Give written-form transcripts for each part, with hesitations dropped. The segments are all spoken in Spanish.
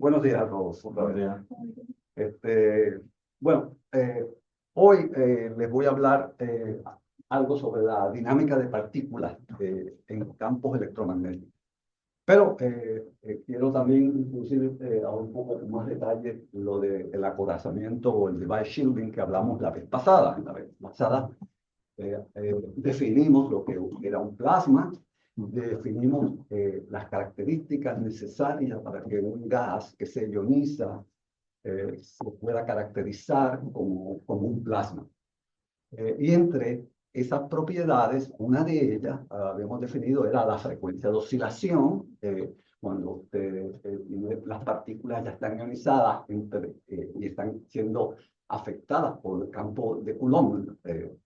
Buenos días a todos. Buenos días. Este, bueno, hoy les voy a hablar algo sobre la dinámica de partículas en campos electromagnéticos. Pero quiero también introducir a un poco más detalle lo del acorazamiento o el device shielding que hablamos la vez pasada. La vez pasada definimos lo que era un plasma, definimos las características necesarias para que un gas que se ioniza se pueda caracterizar como un plasma. Y entre esas propiedades, una de ellas, habíamos definido, era la frecuencia de oscilación. Cuando las partículas ya están ionizadas y están siendo afectadas por el campo de Coulomb,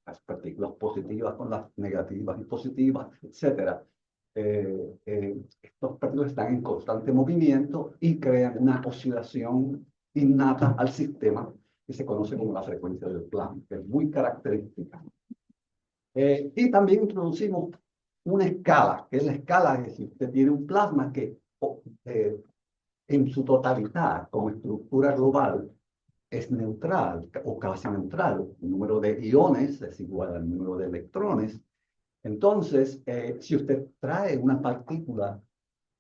las partículas positivas con las negativas y positivas, etc. Estos partículas están en constante movimiento y crean una oscilación innata al sistema que se conoce como la frecuencia del plasma, que es muy característica. Y también introducimos una escala, que es la escala de si usted tiene un plasma que en su totalidad, como estructura global, es neutral o casi neutral. El número de iones es igual al número de electrones. Entonces, si usted trae una partícula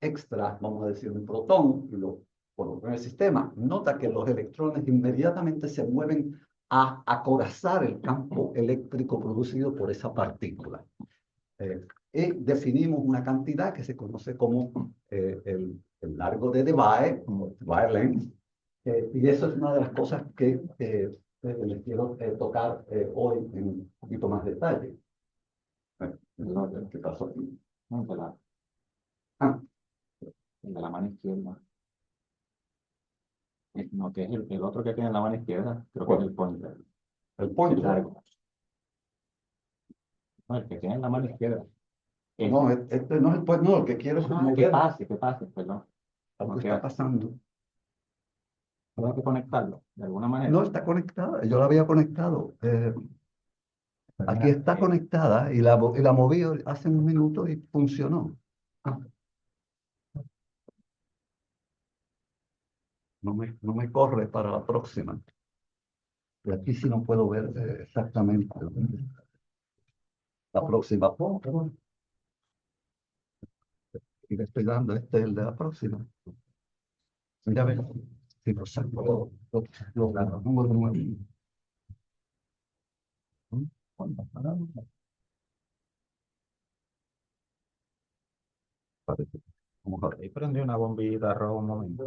extra, vamos a decir un protón, y lo coloca en el sistema, nota que los electrones inmediatamente se mueven a acorazar el campo eléctrico producido por esa partícula. Y definimos una cantidad que se conoce como el largo de Debye, como Debye length, y eso es una de las cosas que les quiero tocar hoy en un poquito más detalle. ¿Qué pasó aquí? Ah, El de la mano izquierda. No, que es el otro que tiene en la mano izquierda, creo que es el pointer. el El pointer. largo. No, el que tiene en la mano izquierda. No, este no es el pointer, no, el que quiero es que mover. pase, perdón. Algo No, está pasando. tengo que conectarlo de alguna manera. No está conectada, yo la había conectado. Aquí está conectada y la moví hace un minuto y funcionó. Ah, no me corre para la próxima. Y aquí sí no puedo ver exactamente la próxima. Y le estoy dando el de la próxima. Ya ves, si lo saco, lo pongo de nuevo. Parece. Vamos a ver. Ahí prendí una bombillita roja un momento.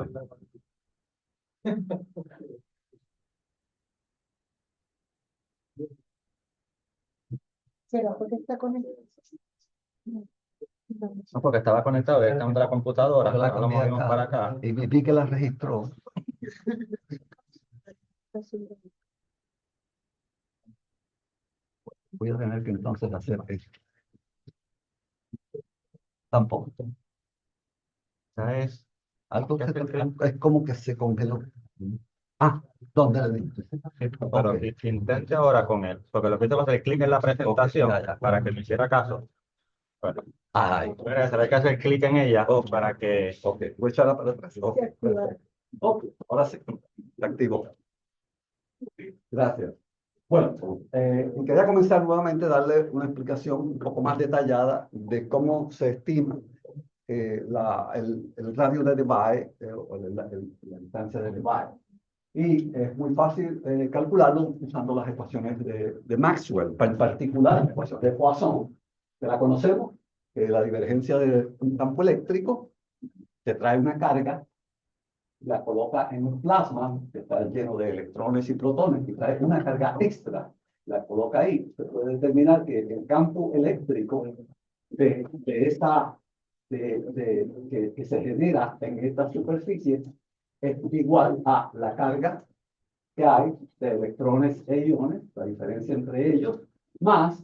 ¿Será porque está conectado? No, porque estaba conectado directamente a la computadora. Yo la Ahora lo cambié movimos acá para acá. y vi que la registró. Voy a tener que entonces hacer esto. Tampoco. ¿Sabes? Algo es como que se congeló. Ah, ¿dónde le diste? Pero Ok. intente ahora con él, porque lo que hice fue hacer clic en la presentación Ya, ya. para que me hiciera caso. Bueno, Ay, hay que hacer clic en ella para que... ok. Voy a echarla para atrás. Ok, perfecto. Ok, ahora sí. Se activó. Gracias. Bueno, quería comenzar nuevamente a darle una explicación un poco más detallada de cómo se estima el radio de Debye o la distancia de Debye. Y es muy fácil calcularlo usando las ecuaciones de Maxwell, en particular la ecuación de Poisson, que la conocemos, que la divergencia de un campo eléctrico te trae una carga, la coloca en un plasma que está lleno de electrones y protones y trae una carga extra, la coloca ahí. Se puede determinar que el campo eléctrico que se genera en esta superficie es igual a la carga que hay de electrones e iones, la diferencia entre ellos, más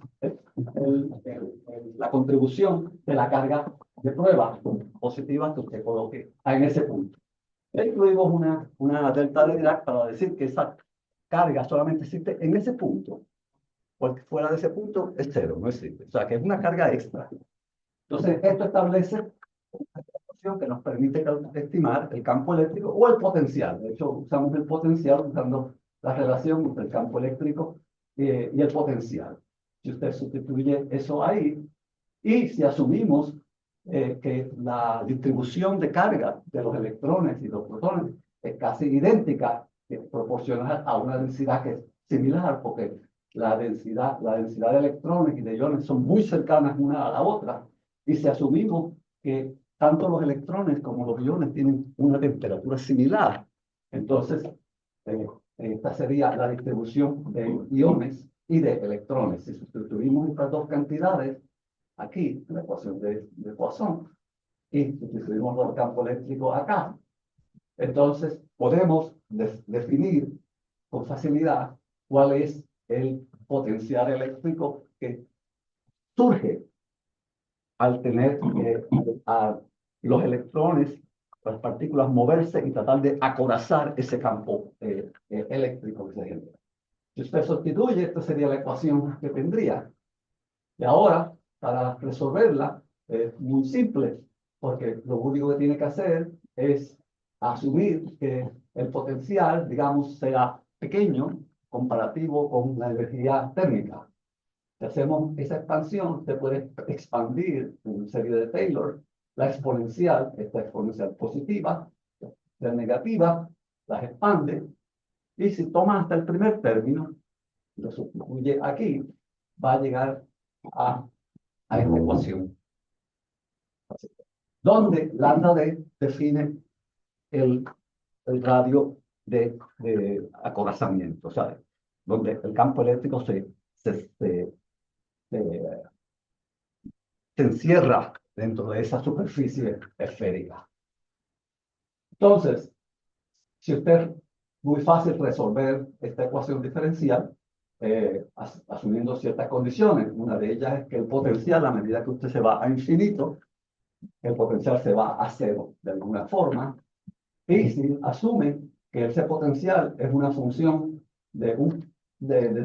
la contribución de la carga de prueba positiva que usted coloque en ese punto. Incluimos una delta de Dirac para decir que esa carga solamente existe en ese punto, porque fuera de ese punto es cero, no existe. O sea, que es una carga extra. Entonces, esto establece función que nos permite estimar el campo eléctrico o el potencial. De hecho, usamos el potencial usando la relación entre el campo eléctrico y el potencial. Si usted sustituye eso ahí, y si asumimos que la distribución de carga de los electrones y los protones es casi idéntica, proporcional a una densidad que es similar, porque la densidad de electrones y de iones son muy cercanas una a la otra, y si asumimos que tanto los electrones como los iones tienen una temperatura similar, entonces esta sería la distribución de iones y de electrones. Si sustituimos estas dos cantidades aquí, en la ecuación de Poisson, y sustituimos los campos eléctricos acá, entonces podemos definir con facilidad cuál es el potencial eléctrico que surge al tener a los electrones, las partículas, moverse y tratar de acorazar ese campo eléctrico que se genera. Si usted sustituye, esta sería la ecuación que tendría. Y ahora, para resolverla, es muy simple, porque lo único que tiene que hacer es asumir que el potencial, digamos, sea pequeño comparativo con la energía térmica. Si hacemos esa expansión, se puede expandir en serie de Taylor la exponencial, esta exponencial positiva, la negativa, las expande, y si toma hasta el primer término, lo sustituye aquí, va a llegar a esta ecuación, donde lambda D define el radio de acorazamiento, ¿sabes? Donde el campo eléctrico se encierra dentro de esa superficie esférica. Entonces, si usted, muy fácil resolver esta ecuación diferencial, asumiendo ciertas condiciones. Una de ellas es que el potencial, a medida que usted se va a infinito, el potencial se va a cero de alguna forma. Y si asume que ese potencial es una función de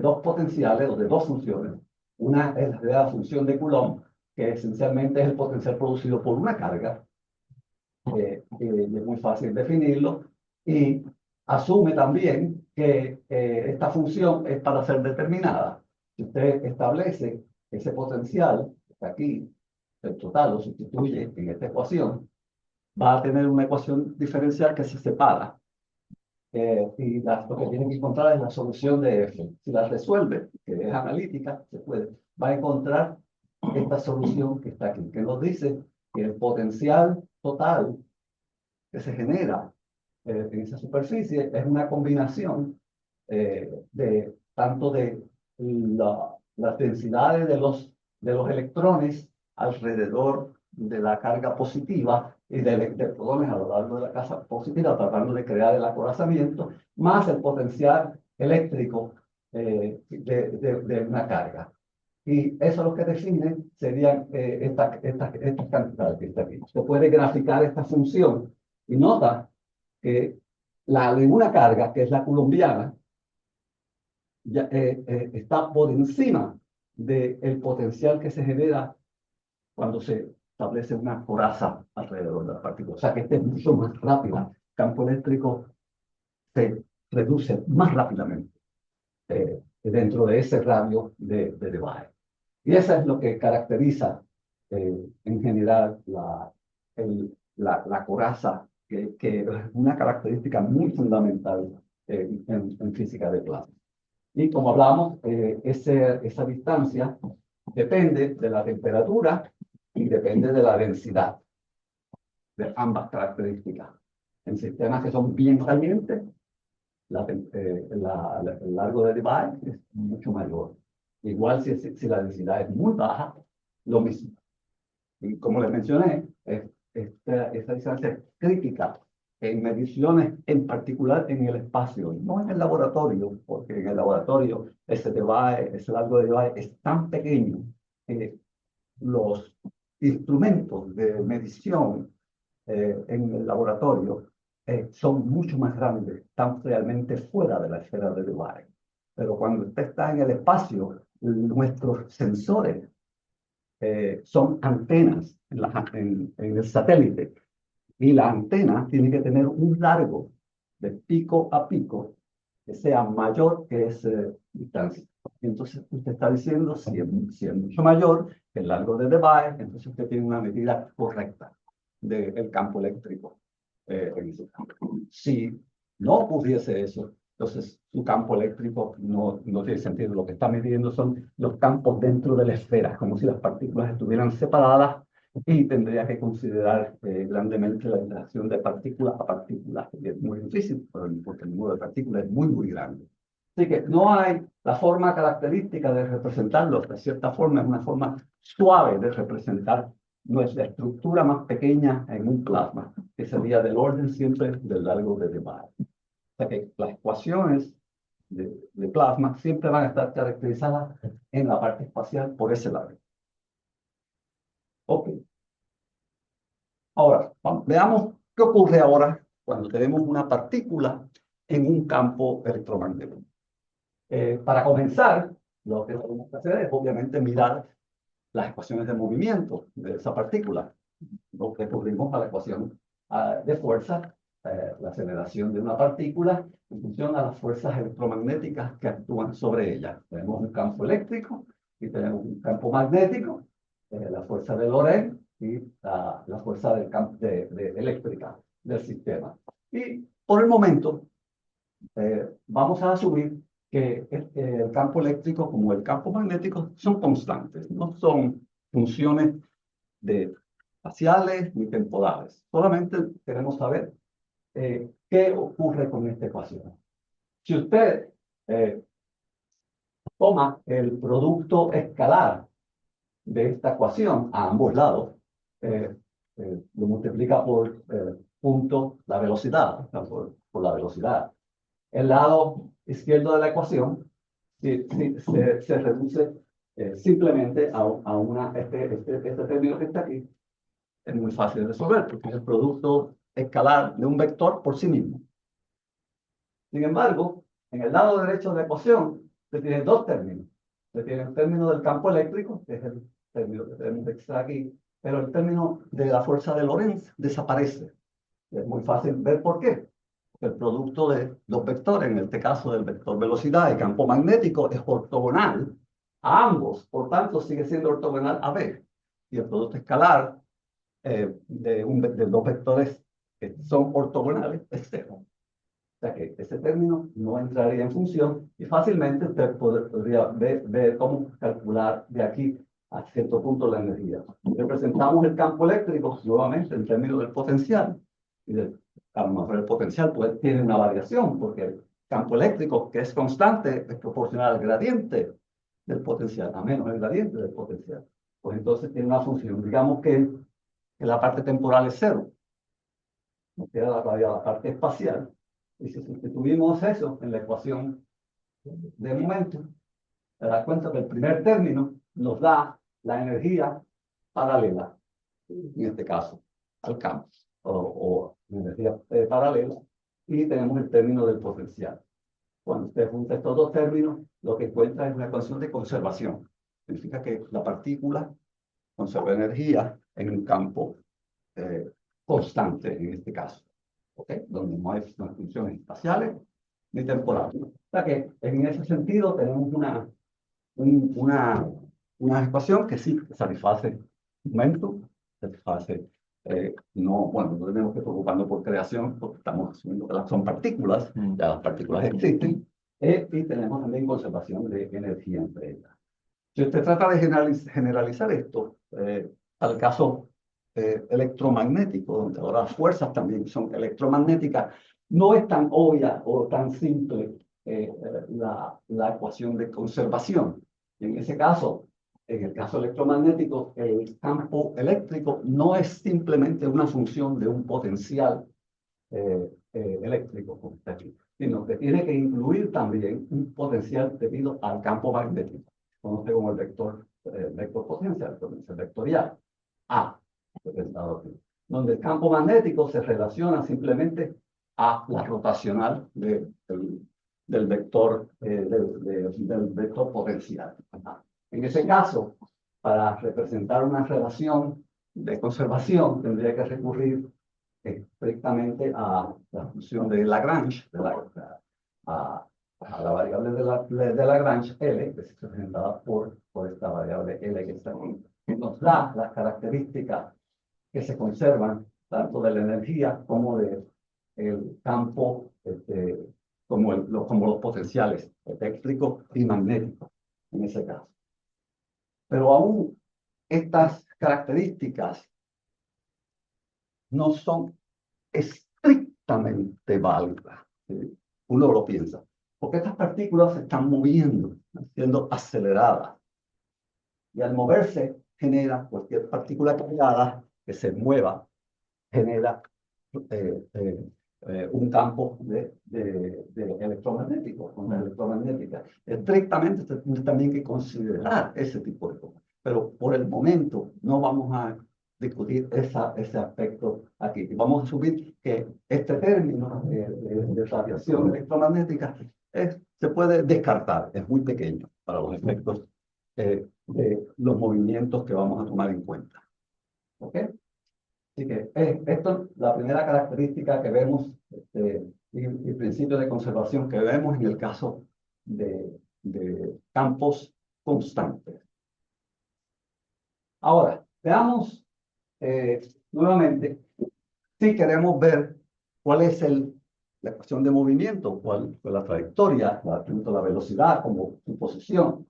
dos potenciales o de dos funciones, una es la función de Coulomb, que esencialmente es el potencial producido por una carga, y es muy fácil definirlo, y asume también que esta función es para ser determinada. Si usted establece ese potencial, que está aquí, el total lo sustituye en esta ecuación, va a tener una ecuación diferencial que se separa. Y lo que tiene que encontrar es la solución de F. Si la resuelve, que es analítica, se puede, va a encontrar esta solución que está aquí, que nos dice que el potencial total que se genera en esa superficie es una combinación de tanto de las densidades de los electrones alrededor de la carga positiva y de protones a lo largo de la carga positiva, tratando de crear el acorazamiento, más el potencial eléctrico de una carga. Y eso lo que define serían estas cantidades que está aquí. Se puede graficar esta función y nota que la de una carga, que es la coulombiana, ya, está por encima del potencial que se genera cuando se establece una coraza alrededor de la partícula. O sea que este es mucho más rápida. El campo eléctrico se reduce más rápidamente dentro de ese radio de Debye. Y eso es lo que caracteriza en general la coraza, que es una característica muy fundamental en física de plasma. Y como hablamos, esa distancia depende de la temperatura y depende de la densidad de ambas características. En sistemas que son bien calientes, el largo de Debye es mucho mayor. Igual si la densidad es muy baja, lo mismo. Y como les mencioné, esta distancia es crítica en mediciones, en particular en el espacio, no en el laboratorio, porque en el laboratorio ese largo de Debye es tan pequeño que los instrumentos de medición en el laboratorio son mucho más grandes, están realmente fuera de la esfera de Debye. Pero cuando usted está en el espacio, nuestros sensores son antenas en el satélite Y la antena tiene que tener un largo de pico a pico que sea mayor que esa distancia. Entonces, usted está diciendo, si es mucho mayor que el largo de Debye, entonces usted tiene una medida correcta del campo eléctrico en ese campo. Si no ocurriese eso, entonces su campo eléctrico no tiene sentido. Lo que está midiendo son los campos dentro de la esfera, como si las partículas estuvieran separadas, y tendría que considerar grandemente la interacción de partícula a partícula, que es muy difícil, porque el número de partículas es muy, muy grande. Así que no hay la forma característica de representarlo. De cierta forma, es una forma suave de representar nuestra estructura más pequeña en un plasma, que sería del orden siempre del largo de Debye. O sea que las ecuaciones de plasma siempre van a estar caracterizadas en la parte espacial por ese largo. Ok. Ahora, veamos qué ocurre ahora cuando tenemos una partícula en un campo electromagnético. Para comenzar, lo que tenemos que hacer es obviamente mirar las ecuaciones de movimiento de esa partícula. Lo que recurrimos a la ecuación de fuerza, la aceleración de una partícula en función a las fuerzas electromagnéticas que actúan sobre ella. Tenemos un campo eléctrico y tenemos un campo magnético, la fuerza de Lorentz y la fuerza del campo eléctrica del sistema. Y por el momento vamos a asumir que el campo eléctrico como el campo magnético son constantes, no son funciones espaciales ni temporales. Solamente queremos saber qué ocurre con esta ecuación. Si usted toma el producto escalar de esta ecuación a ambos lados, lo multiplica por punto la velocidad, por la velocidad. El lado izquierdo de la ecuación se reduce simplemente a este término que está aquí. Es muy fácil de resolver porque es el producto escalar de un vector por sí mismo. Sin embargo, en el lado derecho de la ecuación se tiene dos términos. Se tiene el término del campo eléctrico, que es el término que tenemos que extraer aquí, pero el término de la fuerza de Lorentz desaparece. Es muy fácil ver por qué. El producto de los vectores, en este caso del vector velocidad y campo magnético, es ortogonal a ambos, por tanto sigue siendo ortogonal a B. Y el producto escalar de dos vectores que son ortogonales es cero. O sea que ese término no entraría en función y fácilmente usted podría ver cómo calcular de aquí a cierto punto la energía. Representamos el campo eléctrico nuevamente en términos del potencial. Y a lo mejor el potencial tiene una variación porque el campo eléctrico, que es constante, es proporcional al gradiente del potencial, a menos el gradiente del potencial. Pues entonces tiene una función. Digamos que la parte temporal es cero. Nos queda la parte espacial. Y si sustituimos eso en la ecuación de momento, te das cuenta que el primer término nos da la energía paralela, en este caso, al campo, o energía paralela, y tenemos el término del potencial. Cuando usted junta estos dos términos, lo que encuentra es una ecuación de conservación. Significa que la partícula conserva energía en un campo constante, en este caso. ¿Okay? Donde no hay funciones espaciales ni temporales. O sea que en ese sentido tenemos una ecuación que sí satisface momento, satisface, no tenemos que preocuparnos por creación porque estamos asumiendo que son partículas, ya las partículas existen, y tenemos también conservación de energía entre ellas. Si usted trata de generalizar esto al caso electromagnético, donde ahora las fuerzas también son electromagnéticas, no es tan obvia o tan simple la ecuación de conservación. En ese caso, en el caso electromagnético, el campo eléctrico no es simplemente una función de un potencial eléctrico, como está aquí, sino que tiene que incluir también un potencial debido al campo magnético. Conoce como el vector potencial, el vectorial A, donde el campo magnético se relaciona simplemente a la rotacional del vector potencial. En ese caso, para representar una relación de conservación, tendría que recurrir estrictamente a la función de Lagrange, a la variable de Lagrange L, que es representada por esta variable L que está aquí, que nos da las características que se conservan tanto de la energía como del campo, como los potenciales eléctricos y magnéticos en ese caso. Pero aún estas características no son estrictamente válidas, ¿sí? Uno lo piensa, porque estas partículas se están moviendo, siendo aceleradas, y al moverse genera cualquier partícula cargada que se mueva, genera un campo de electromagnético, onda electromagnética. Estrictamente se tiene también que considerar ese tipo de cosas, pero por el momento no vamos a discutir ese aspecto aquí. Vamos a asumir que este término de radiación electromagnética se puede descartar, es muy pequeño para los efectos de los movimientos que vamos a tomar en cuenta. ¿Ok? Así que esto es la primera característica que vemos y principio de conservación que vemos en el caso de campos constantes. Ahora, veamos nuevamente si queremos ver cuál es la ecuación de movimiento, cuál fue la trayectoria, tanto la velocidad como su posición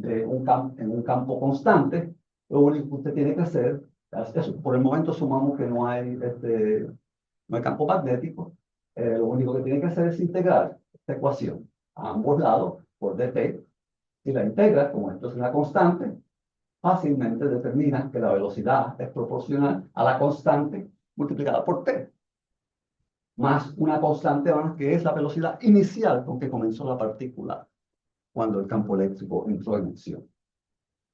en un campo constante. Lo único que usted tiene que hacer es eso. Por el momento sumamos que no hay campo magnético. Lo único que tiene que hacer es integrar esta ecuación a ambos lados por dt. Si la integra, como esto es una constante, fácilmente determina que la velocidad es proporcional a la constante multiplicada por t, más una constante más que es la velocidad inicial con que comenzó la partícula cuando el campo eléctrico entró en acción.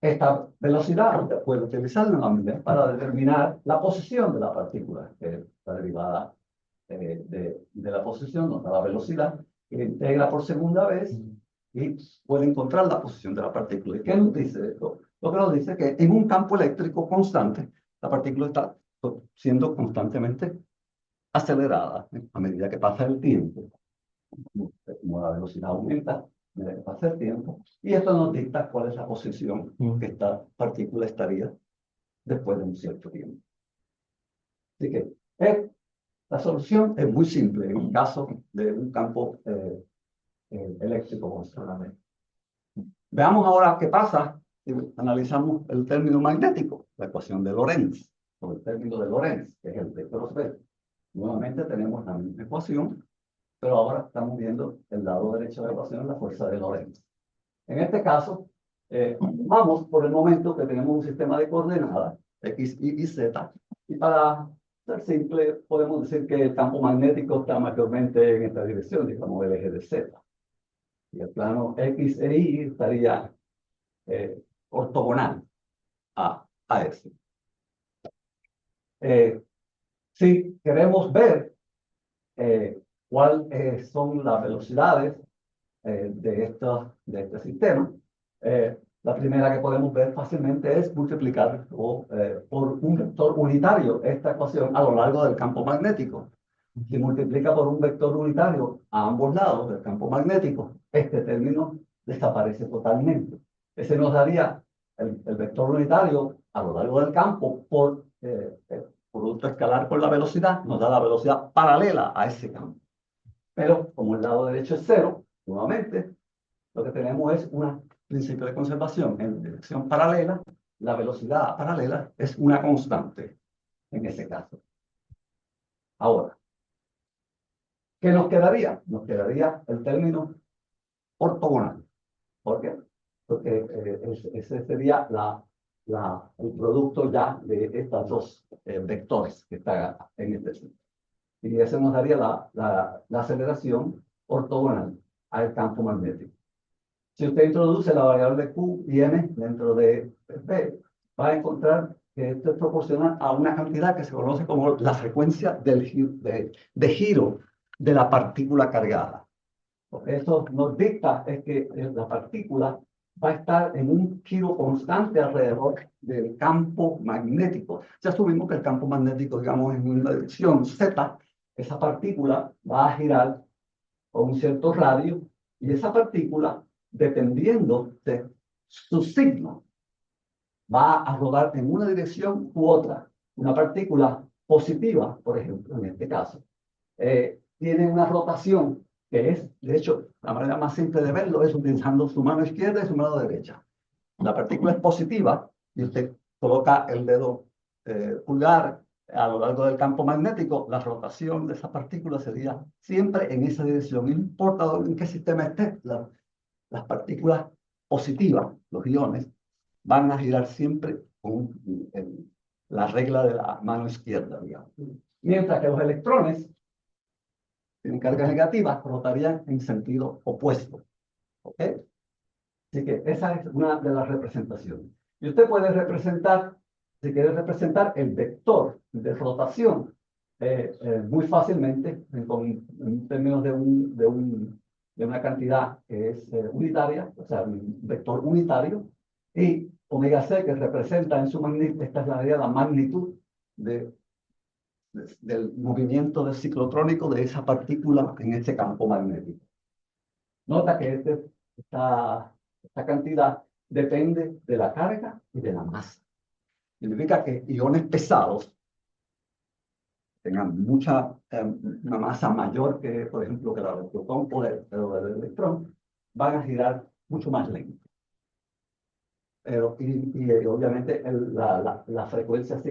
Esta velocidad puede utilizarla nuevamente para determinar la posición de la partícula, que es la derivada de la posición, nos da la velocidad, que integra por segunda vez y puede encontrar la posición de la partícula. ¿Y qué nos dice esto? Lo que nos dice es que en un campo eléctrico constante, la partícula está siendo constantemente acelerada a medida que pasa el tiempo. Como la velocidad aumenta a medida que pasa el tiempo, y esto nos dicta cuál es la posición que esta partícula estaría después de un cierto tiempo. Así que la solución es muy simple en el caso de un campo eléctrico constante. Veamos ahora qué pasa si analizamos el término magnético, la ecuación de Lorentz, o el término de Lorentz, que es el vector B. Nuevamente tenemos la misma ecuación, pero ahora estamos viendo el lado derecho de la ecuación, la fuerza de Lorentz. En este caso, vamos por el momento que tenemos un sistema de coordenadas, X, Y, Z, y para ser simple, podemos decir que el campo magnético está mayormente en esta dirección, digamos el eje de Z. Y el plano X e Y estaría ortogonal a ese. Si queremos ver cuáles son las velocidades de este sistema, la primera que podemos ver fácilmente es multiplicar por un vector unitario esta ecuación a lo largo del campo magnético. Si multiplica por un vector unitario a ambos lados del campo magnético, este término desaparece totalmente. Ese nos daría el vector unitario a lo largo del campo por producto escalar por la velocidad, nos da la velocidad paralela a ese campo. Pero como el lado derecho es cero, nuevamente, lo que tenemos es un principio de conservación en dirección paralela. La velocidad paralela es una constante en ese caso. Ahora, ¿qué nos quedaría? Nos quedaría el término ortogonal. ¿Por qué? Porque ese sería el producto ya de estos dos vectores que están en este sitio. Y ese nos daría la aceleración ortogonal al campo magnético. Si usted introduce la variable Q y M dentro de P, va a encontrar que esto es proporcional a una cantidad que se conoce como la frecuencia de giro de la partícula cargada. Lo que eso nos dicta es que la partícula va a estar en un giro constante alrededor del campo magnético. Si asumimos que el campo magnético, digamos, en una dirección Z, esa partícula va a girar con un cierto radio y esa partícula, dependiendo de su signo, va a rodar en una dirección u otra. Una partícula positiva, por ejemplo, en este caso, tiene una rotación que es, de hecho, la manera más simple de verlo es utilizando su mano izquierda y su mano derecha. La partícula es positiva y usted coloca el dedo pulgar a lo largo del campo magnético, la rotación de esa partícula sería siempre en esa dirección. No importa en qué sistema esté, las partículas positivas, los iones, van a girar siempre con la regla de la mano izquierda, digamos. Mientras que los electrones tienen carga negativa, rotarían en sentido opuesto. ¿Ok? Así que esa es una de las representaciones. Y usted puede representar, si quiere representar el vector de rotación muy fácilmente en términos de una cantidad que es unitaria, o sea, un vector unitario, y omega c que representa en su magnitud, esta es la magnitud del movimiento del ciclotrónico de esa partícula en ese campo magnético. Nota que esta cantidad depende de la carga y de la masa. Significa que iones pesados tengan una masa mayor que, por ejemplo, que la del protón o del electrón, van a girar mucho más lento. Y obviamente la frecuencia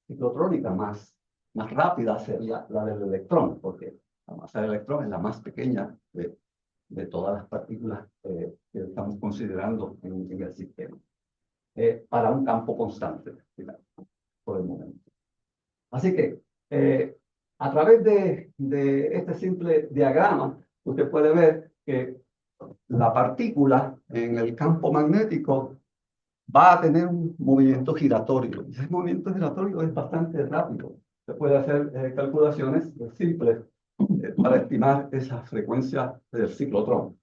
ciclotrónica más rápida sería la del electrón, porque la masa del electrón es la más pequeña de todas las partículas que estamos considerando en el sistema, para un campo constante, por el momento. Así que, a través de este simple diagrama, usted puede ver que la partícula en el campo magnético va a tener un movimiento giratorio. Ese movimiento giratorio es bastante rápido. Se puede hacer calculaciones simples para estimar esa frecuencia del ciclotrón.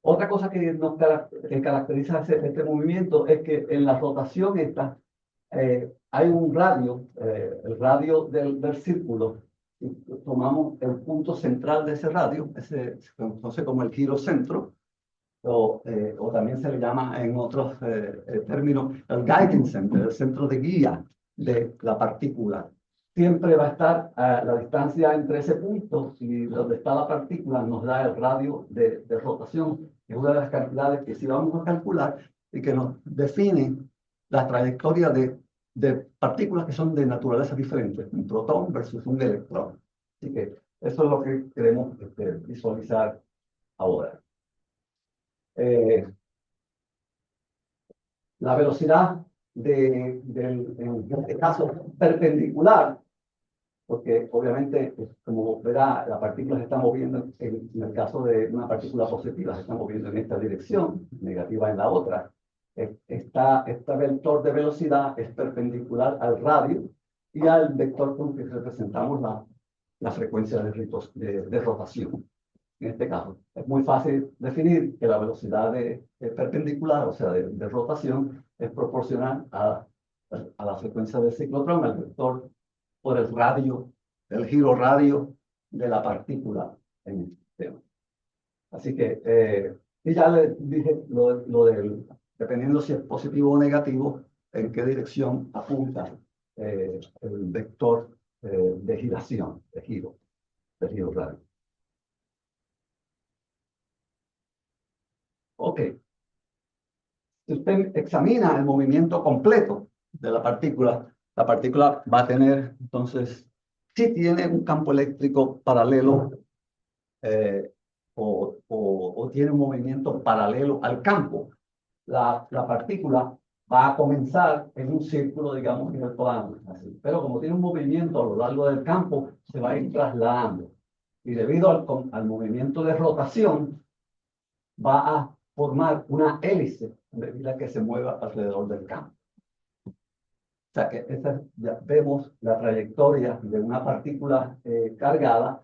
Otra cosa que caracteriza este movimiento es que en la rotación esta hay un radio, el radio del círculo. Y tomamos el punto central de ese radio, se conoce como el girocentro, o también se le llama en otros términos el guiding center, el centro de guía de la partícula. Siempre va a estar a la distancia entre ese punto y donde está la partícula nos da el radio de rotación, que es una de las cantidades que sí vamos a calcular y que nos define la trayectoria de partículas que son de naturaleza diferente, un protón versus un electrón. Así que eso es lo que queremos visualizar ahora. La velocidad en este caso perpendicular, porque obviamente, como verá, la partícula se está moviendo, en el caso de una partícula positiva, se está moviendo en esta dirección, negativa en la otra. Este vector de velocidad es perpendicular al radio y al vector con que representamos la frecuencia de rotación. En este caso, es muy fácil definir que la velocidad perpendicular, o sea, de rotación, es proporcional a la frecuencia del ciclotrón, al vector por el radio, el giro radio de la partícula en el sistema. Así que, y ya le dije dependiendo si es positivo o negativo, en qué dirección apunta el vector de giración, de giro radio. Ok. Si usted examina el movimiento completo de la partícula va a tener, entonces, si tiene un campo eléctrico paralelo o tiene un movimiento paralelo al campo, la partícula va a comenzar en un círculo, digamos, en el plano. Así. Pero como tiene un movimiento a lo largo del campo, se va a ir trasladando. Y debido al movimiento de rotación, va a formar una hélice a medida que se mueva alrededor del campo. O sea que ya vemos la trayectoria de una partícula cargada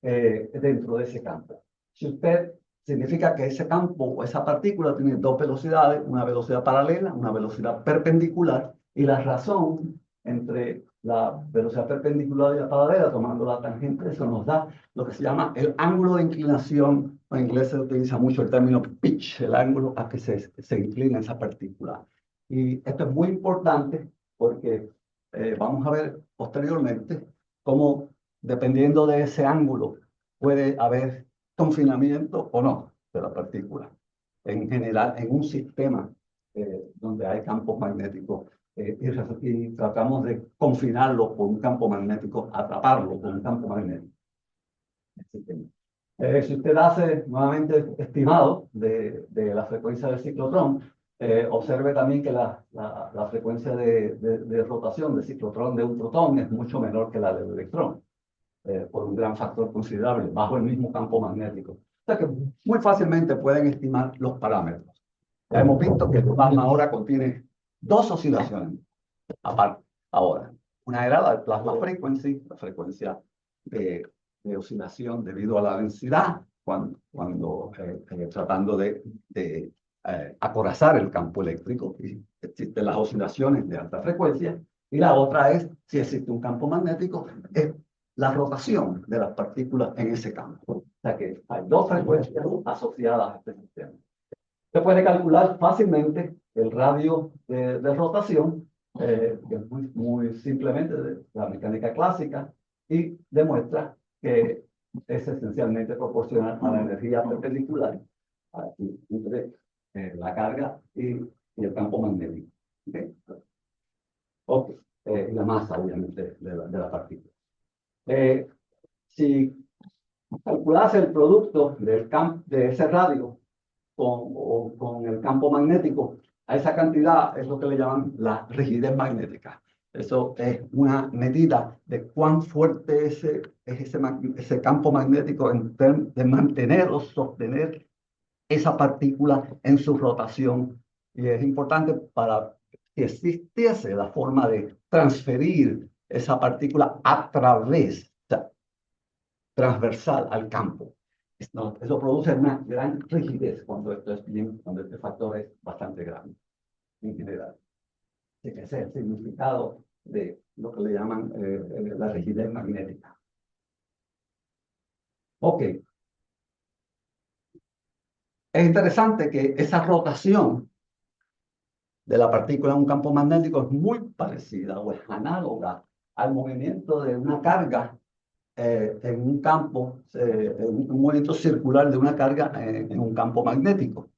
dentro de ese campo. Si usted significa que ese campo o esa partícula tiene dos velocidades, una velocidad paralela, una velocidad perpendicular, y la razón entre la velocidad perpendicular y la paralela, tomando la tangente, eso nos da lo que se llama el ángulo de inclinación. En inglés se utiliza mucho el término pitch, el ángulo a que se inclina esa partícula. Y esto es muy importante porque vamos a ver posteriormente cómo, dependiendo de ese ángulo, puede haber confinamiento o no de la partícula. En general, en un sistema donde hay campos magnéticos y tratamos de confinarlo con un campo magnético, atraparlo con un campo magnético. Si usted hace nuevamente estimado de la frecuencia del ciclotrón, observe también que la frecuencia de rotación del ciclotrón de un protón es mucho menor que la del electrón, por un gran factor considerable, bajo el mismo campo magnético. O sea que muy fácilmente pueden estimar los parámetros. Ya hemos visto que el plasma ahora contiene dos oscilaciones aparte. Ahora, una era la plasma frequency, la frecuencia de oscilación debido a la densidad, cuando tratando de acorazar el campo eléctrico, y existen las oscilaciones de alta frecuencia, y la otra es, si existe un campo magnético, es la rotación de las partículas en ese campo. O sea que hay dos frecuencias asociadas a este sistema. Se puede calcular fácilmente el radio de rotación, que es muy simplemente de la mecánica clásica, y demuestra que es esencialmente proporcional a la energía perpendicular entre la carga y el campo magnético. ¿Okay? Okay. Y la masa, obviamente, de la partícula. Si calculase el producto de ese radio con el campo magnético, a esa cantidad es lo que le llaman la rigidez magnética. Eso es una medida de cuán fuerte es ese campo magnético en términos de mantener o sostener esa partícula en su rotación. Y es importante para que existiese la forma de transferir esa partícula a través, o sea, transversal al campo. Eso produce una gran rigidez cuando cuando este factor es bastante grande en general. Así que ese es el significado de lo que le llaman la rigidez magnética. Ok. Es interesante que esa rotación de la partícula en un campo magnético es muy parecida o es análoga al movimiento de una carga en un campo, en un movimiento circular de una carga en un campo magnético.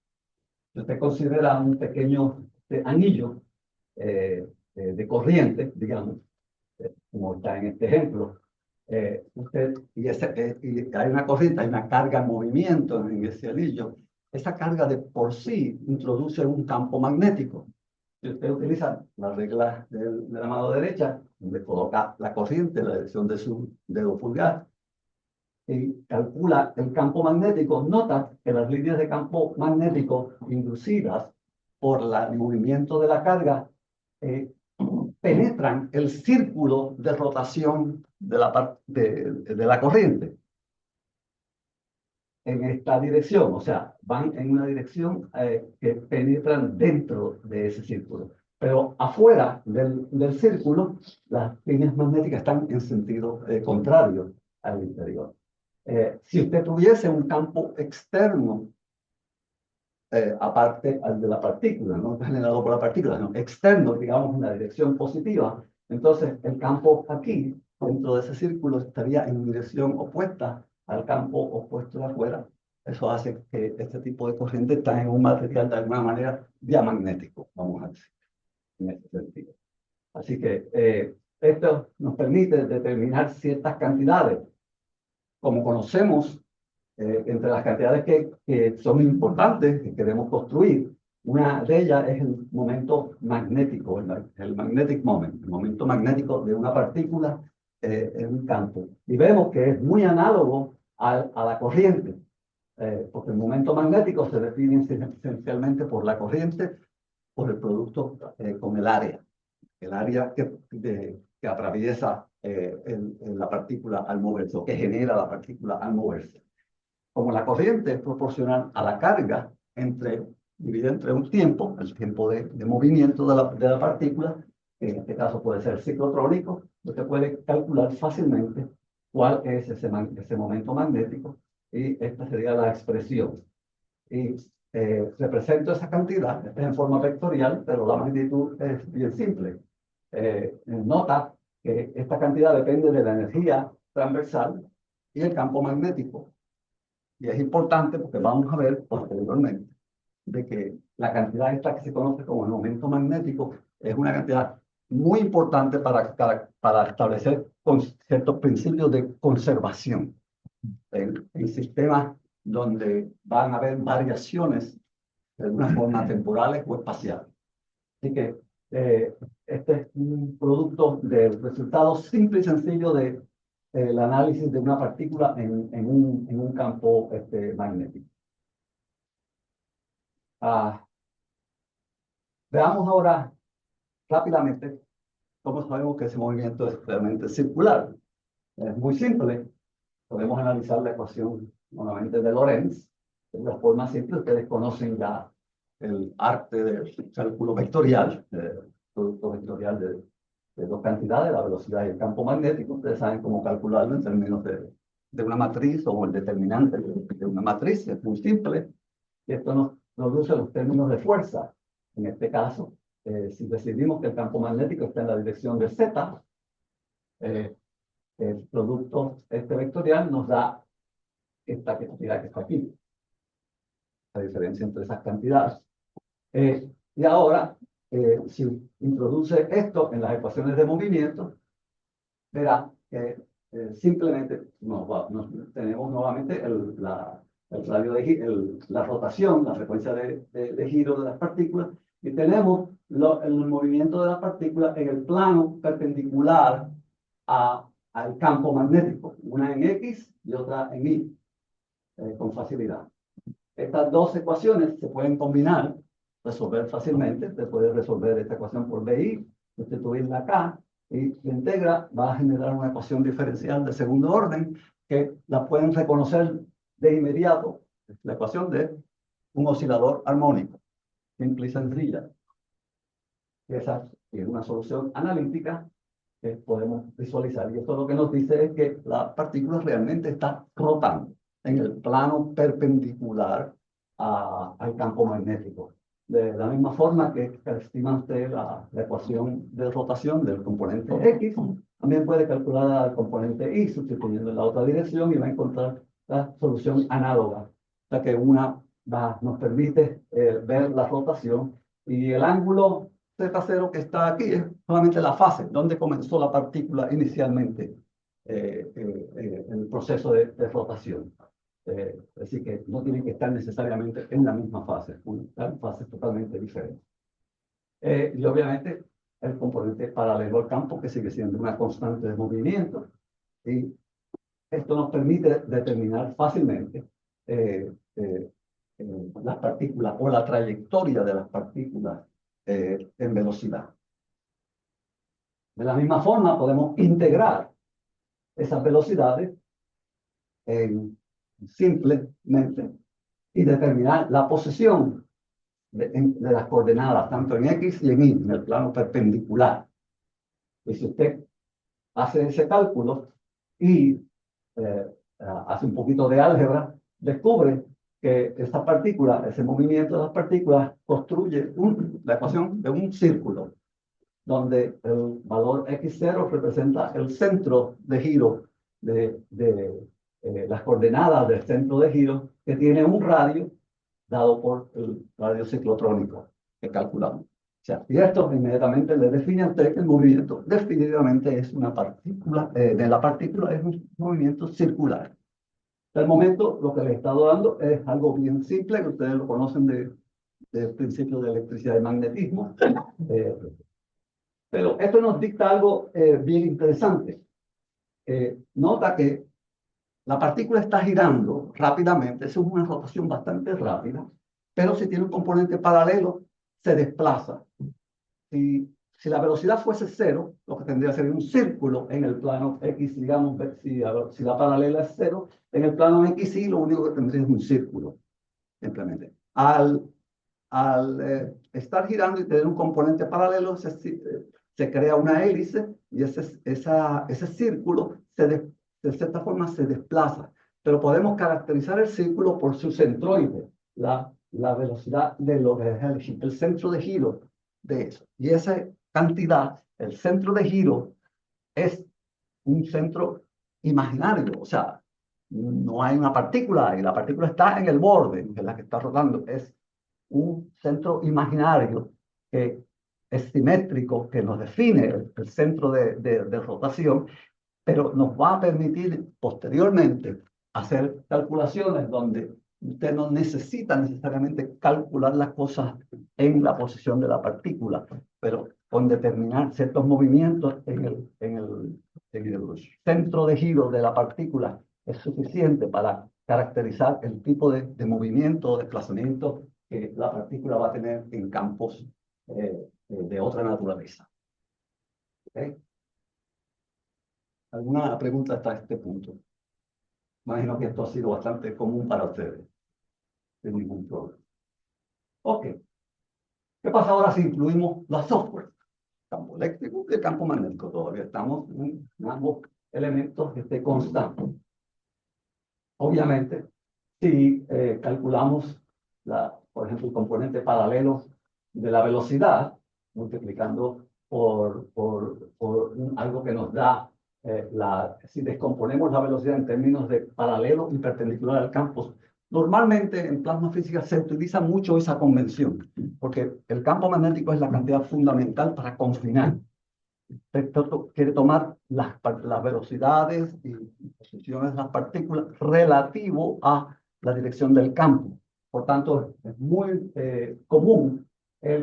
Si usted considera un pequeño anillo de corriente, digamos, como está en este ejemplo, y hay una corriente, hay una carga en movimiento en ese anillo, esa carga de por sí introduce un campo magnético. Si usted utiliza la regla de la mano derecha, donde coloca la corriente en la dirección de su dedo pulgar, y calcula el campo magnético, nota que las líneas de campo magnético inducidas por el movimiento de la carga penetran el círculo de rotación de la corriente en esta dirección, o sea, van en una dirección que penetran dentro de ese círculo. Pero afuera del círculo, las líneas magnéticas están en sentido contrario al interior. Si usted tuviese un campo externo, aparte al de la partícula, no generado por la partícula, no, externo, digamos, una dirección positiva, entonces el campo aquí, dentro de ese círculo, estaría en dirección opuesta al campo opuesto de afuera. Eso hace que este tipo de corriente está en un material de alguna manera diamagnético, vamos a decir, en ese sentido. Así que esto nos permite determinar ciertas cantidades. Como conocemos, entre las cantidades que son importantes, que queremos construir, una de ellas es el momento magnético, el magnetic moment, el momento magnético de una partícula en un campo. Y vemos que es muy análogo a la corriente, porque el momento magnético se define esencialmente por la corriente, por el producto con el área que atraviesa la partícula al moverse, o que genera la partícula al moverse. como la corriente es proporcional a la carga dividida entre un tiempo, el tiempo de movimiento de la partícula, que en este caso puede ser ciclotrónico, usted puede calcular fácilmente cuál es ese momento magnético, y esta sería la expresión. Y represento esa cantidad, esta es en forma vectorial, pero la magnitud es bien simple. Nota que esta cantidad depende de la energía transversal y el campo magnético. Y es importante porque vamos a ver posteriormente de que la cantidad esta que se conoce como el momento magnético es una cantidad muy importante para establecer ciertos principios de conservación en sistemas donde van a haber variaciones de alguna forma temporales o espaciales. Así que este es un producto del resultado simple y sencillo de el análisis de una partícula en un campo magnético. Veamos ahora rápidamente cómo sabemos que ese movimiento es realmente circular. Es muy simple. Podemos analizar la ecuación nuevamente de Lorentz. De la forma simple, ustedes conocen ya el arte del cálculo vectorial, el producto vectorial de dos cantidades, la velocidad y el campo magnético. Ustedes saben cómo calcularlo en términos de una matriz o el determinante de una matriz. Es muy simple. Y esto nos produce los términos de fuerza. En este caso, si decidimos que el campo magnético está en la dirección de Z, el producto vectorial nos da esta cantidad que está aquí. La diferencia entre esas cantidades. Y ahora, si introduce esto en las ecuaciones de movimiento, verá que simplemente tenemos nuevamente el radio la rotación, la frecuencia de giro de las partículas, y tenemos el movimiento de las partículas en el plano perpendicular al campo magnético, una en X y otra en Y, con facilidad. Estas dos ecuaciones se pueden combinar, resolver fácilmente. Usted puede resolver esta ecuación por BI, sustituirla acá, y la integra, va a generar una ecuación diferencial de segundo orden que la pueden reconocer de inmediato. Es la ecuación de un oscilador armónico, simple y sencilla. Esa es una solución analítica que podemos visualizar. Y esto lo que nos dice es que la partícula realmente está rotando en el plano perpendicular al campo magnético. De la misma forma que estima usted la ecuación de rotación del componente X, también puede calcular el componente Y sustituyendo en la otra dirección y va a encontrar la solución análoga. O sea que una nos permite ver la rotación, y el ángulo Z0 que está aquí es solamente la fase donde comenzó la partícula inicialmente en el proceso de rotación. Así que no tienen que estar necesariamente en la misma fase, están fases totalmente diferentes. Y obviamente el componente paralelo al campo, que sigue siendo una constante de movimiento, y esto nos permite determinar fácilmente las partículas o la trayectoria de las partículas en velocidad. De la misma forma podemos integrar esas velocidades simplemente y determinar la posición de las coordenadas, tanto en X y en Y, en el plano perpendicular. Y si usted hace ese cálculo y hace un poquito de álgebra, descubre que esta partícula, ese movimiento de las partículas, construye la ecuación de un círculo, donde el valor X0 representa el centro de giro de las coordenadas del centro de giro, que tiene un radio dado por el radio ciclotrónico que calculamos. O sea, y esto inmediatamente le define a usted que el movimiento definitivamente es una partícula, de la partícula es un movimiento circular. Hasta el momento lo que les he estado dando es algo bien simple, que ustedes lo conocen del principio de electricidad y magnetismo. Pero esto nos dicta algo bien interesante. Nota que la partícula está girando rápidamente, es una rotación bastante rápida, pero si tiene un componente paralelo, se desplaza. Si si la velocidad fuese cero, lo que tendría sería un círculo en el plano X, digamos, si la paralela es cero, en el plano X sí, lo único que tendría es un círculo, simplemente. Al estar girando y tener un componente paralelo, se crea una hélice y ese círculo de cierta forma se desplaza. Pero podemos caracterizar el círculo por su centroide, la velocidad de lo que es el centro de giro de eso. Y esa cantidad, el centro de giro, es un centro imaginario. O sea, no hay una partícula y la partícula está en el borde, en la que está rotando. Es un centro imaginario que es simétrico, que nos define el centro de rotación, pero nos va a permitir posteriormente hacer calculaciones donde usted no necesita necesariamente calcular las cosas en la posición de la partícula, pero con determinar ciertos movimientos en el centro de giro de la partícula es suficiente para caracterizar el tipo de movimiento o desplazamiento que la partícula va a tener en campos de otra naturaleza. ¿Okay? ¿Alguna pregunta hasta este punto? Imagino que esto ha sido bastante común para ustedes. Sin ningún problema. Ok. ¿Qué pasa ahora si incluimos la software? Campo eléctrico y el campo magnético. Todavía estamos en ambos elementos constantes. Obviamente, si calculamos, por ejemplo, el componente paralelo de la velocidad, multiplicando por algo que nos da, si descomponemos la velocidad en términos de paralelo y perpendicular al campo, normalmente en plasma física se utiliza mucho esa convención, porque el campo magnético es la cantidad fundamental para confinar. Quiere tomar las velocidades y posiciones de las partículas relativo a la dirección del campo. Por tanto, es muy común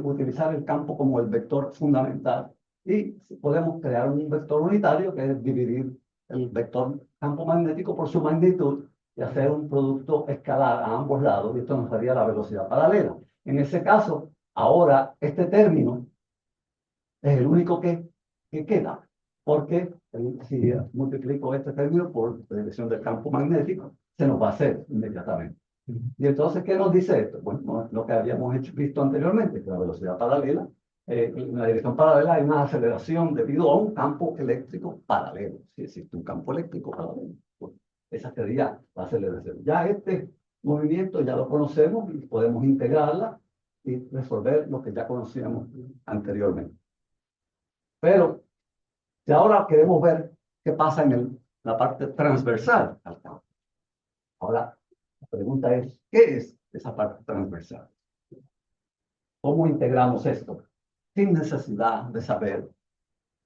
utilizar el campo como el vector fundamental y podemos crear un vector unitario que es dividir el vector campo magnético por su magnitud y hacer un producto escalar a ambos lados, y esto nos daría la velocidad paralela. En ese caso, ahora este término es el único que queda, porque si multiplico este término por la dirección del campo magnético, se nos va a hacer inmediatamente. Y entonces, ¿qué nos dice esto? Bueno, lo que habíamos visto anteriormente, que la velocidad paralela, en la dirección paralela hay una aceleración debido a un campo eléctrico paralelo. Si existe un campo eléctrico paralelo, pues esa sería la aceleración. Ya este movimiento ya lo conocemos y podemos integrarla y resolver lo que ya conocíamos anteriormente. Pero si ahora queremos ver qué pasa en la parte transversal al campo. Ahora, la pregunta es, ¿qué es esa parte transversal? ¿Cómo integramos esto? Sin necesidad de saber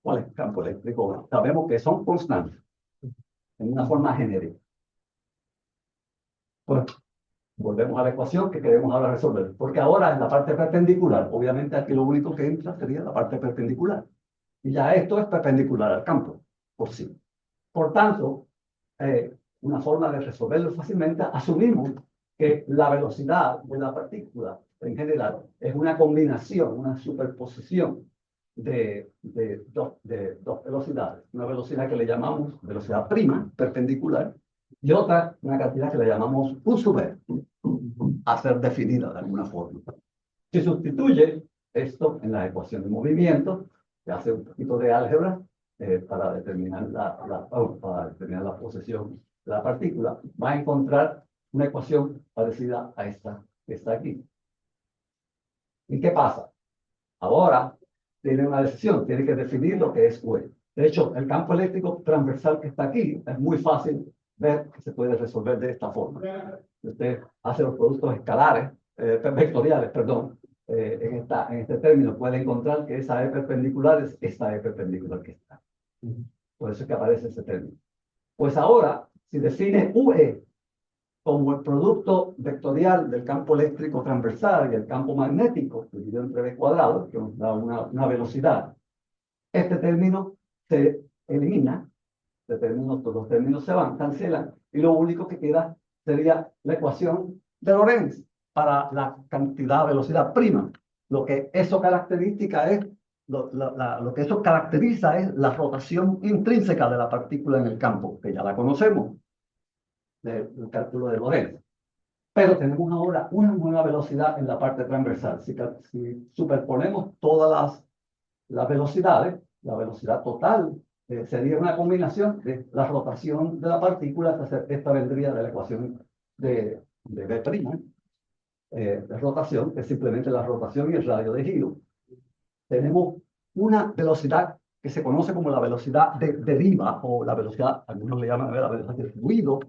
cuál es el campo eléctrico. Sabemos que son constantes, en una forma genérica. Bueno, volvemos a la ecuación que queremos ahora resolver. Porque ahora en la parte perpendicular, obviamente aquí lo único que entra sería la parte perpendicular. Y ya esto es perpendicular al campo, por sí. Por tanto, una forma de resolverlo fácilmente, asumimos que la velocidad de la partícula en general es una combinación, una superposición de dos velocidades. Una velocidad que le llamamos velocidad prima, perpendicular, y otra, una cantidad que le llamamos U sub v, a ser definida de alguna forma. Si sustituye esto en la ecuación de movimiento, se hace un poquito de álgebra para determinar la posición de la partícula, va a encontrar una ecuación parecida a esta que está aquí. ¿Y qué pasa? Ahora tiene una decisión, tiene que definir lo que es U. De hecho, el campo eléctrico transversal que está aquí es muy fácil ver que se puede resolver de esta forma. Usted hace los productos escalares, vectoriales, perdón, en este término puede encontrar que esa E perpendicular es esta E perpendicular que está. Por eso es que aparece ese término. Pues ahora, si define UE como el producto vectorial del campo eléctrico transversal y el campo magnético, dividido entre B cuadrado, que nos da una velocidad, este término se elimina, todos los términos se van, cancelan, y lo único que queda sería la ecuación de Lorentz para la cantidad de velocidad prima. Lo que eso característica es lo que eso caracteriza es la rotación intrínseca de la partícula en el campo, que ya la conocemos del cálculo de Lorentz. Pero tenemos ahora una nueva velocidad en la parte transversal. Si superponemos todas las velocidades, la velocidad total sería una combinación de la rotación de la partícula, esta vendría de la ecuación de B', de rotación, que es simplemente la rotación y el radio de giro. Tenemos una velocidad que se conoce como la velocidad de deriva, o la velocidad, algunos le llaman la velocidad del fluido,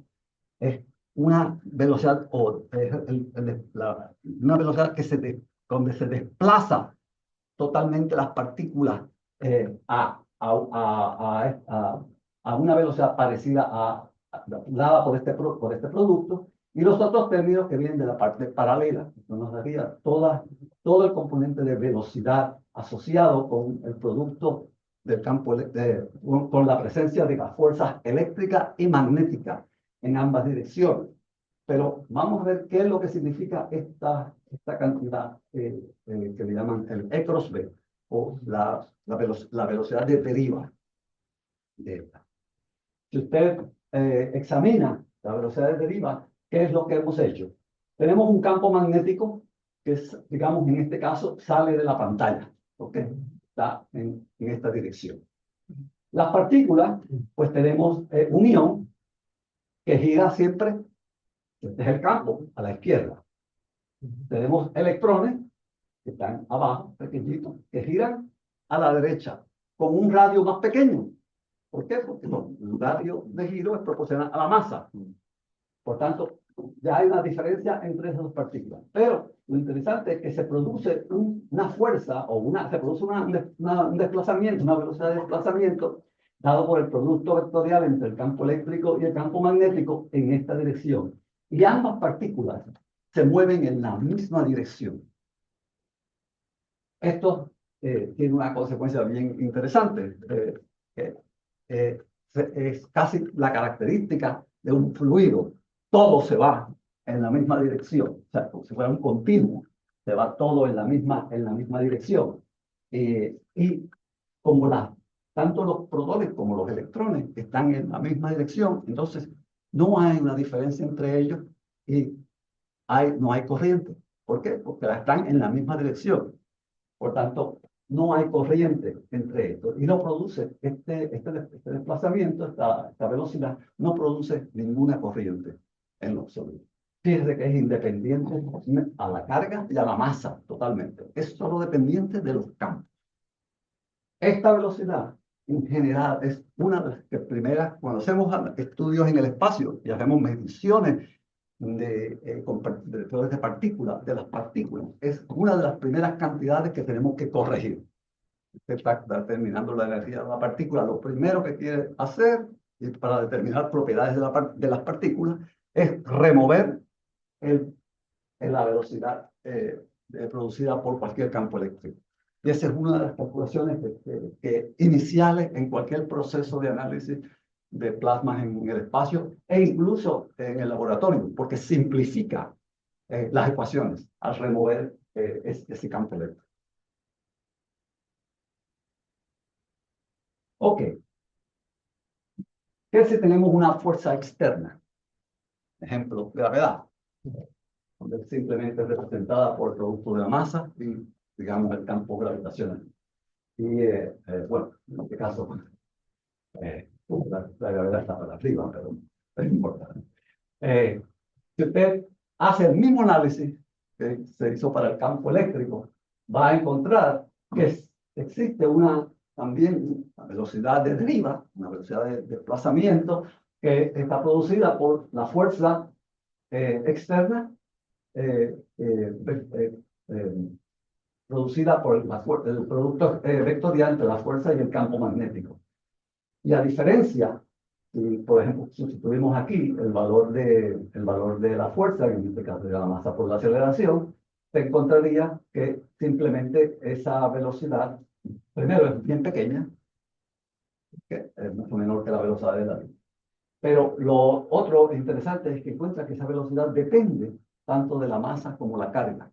es una velocidad, una velocidad donde se desplaza totalmente las partículas a una velocidad parecida dada por este producto, y los otros términos que vienen de la parte paralela, que nos daría todo el componente de velocidad asociado con el producto del campo, con la presencia de las fuerzas eléctricas y magnéticas en ambas direcciones. Pero vamos a ver qué es lo que significa esta cantidad que le llaman el E cross B, o la velocidad de deriva de esta. Si usted examina la velocidad de deriva, ¿qué es lo que hemos hecho? Tenemos un campo magnético que, digamos, en este caso, sale de la pantalla, ¿ok? Está en esta dirección. Las partículas, pues tenemos un ion que gira siempre, este es el campo, a la izquierda. Tenemos electrones que están abajo, pequeñitos, que giran a la derecha, con un radio más pequeño. ¿Por qué? Porque el radio de giro es proporcional a la masa. Por tanto, ya hay una diferencia entre esas dos partículas. Pero lo interesante es que se produce una fuerza, o se produce un desplazamiento, una velocidad de desplazamiento, dado por el producto vectorial entre el campo eléctrico y el campo magnético en esta dirección. Y ambas partículas se mueven en la misma dirección. Esto tiene una consecuencia bien interesante. Es casi la característica de un fluido. Todo se va en la misma dirección. O sea, como si fuera un continuo, se va todo en la misma dirección. Y como tanto los protones como los electrones están en la misma dirección, entonces no hay una diferencia entre ellos y no hay corriente. ¿Por qué? Porque están en la misma dirección. Por tanto, no hay corriente entre estos y no produce este desplazamiento, esta velocidad, no produce ninguna corriente en lo absoluto. Fíjese que es independiente a la carga y a la masa totalmente. Es solo dependiente de los campos. Esta velocidad, en general, es una de las primeras, cuando hacemos estudios en el espacio y hacemos mediciones de partículas, de las partículas, es una de las primeras cantidades que tenemos que corregir. Usted está determinando la energía de la partícula. Lo primero que quiere hacer, y para determinar propiedades de las partículas, es remover la velocidad producida por cualquier campo eléctrico. Y esa es una de las calculaciones iniciales en cualquier proceso de análisis de plasmas en el espacio e incluso en el laboratorio, porque simplifica las ecuaciones al remover ese campo eléctrico. Ok. ¿Qué si tenemos una fuerza externa? Ejemplo, gravedad, donde simplemente es representada por el producto de la masa y, digamos, el campo gravitacional. Y, bueno, en este caso, la gravedad está para arriba, pero no importa. Si usted hace el mismo análisis que se hizo para el campo eléctrico, va a encontrar que existe también una velocidad de deriva, una velocidad de desplazamiento que está producida por la fuerza externa producida por el producto vectorial entre la fuerza y el campo magnético. Y a diferencia, si por ejemplo sustituimos aquí el valor de la fuerza, en este caso de la masa por la aceleración, se encontraría que simplemente esa velocidad, primero es bien pequeña, que es mucho menor que la velocidad de la luz. Pero lo otro interesante es que encuentra que esa velocidad depende tanto de la masa como la carga.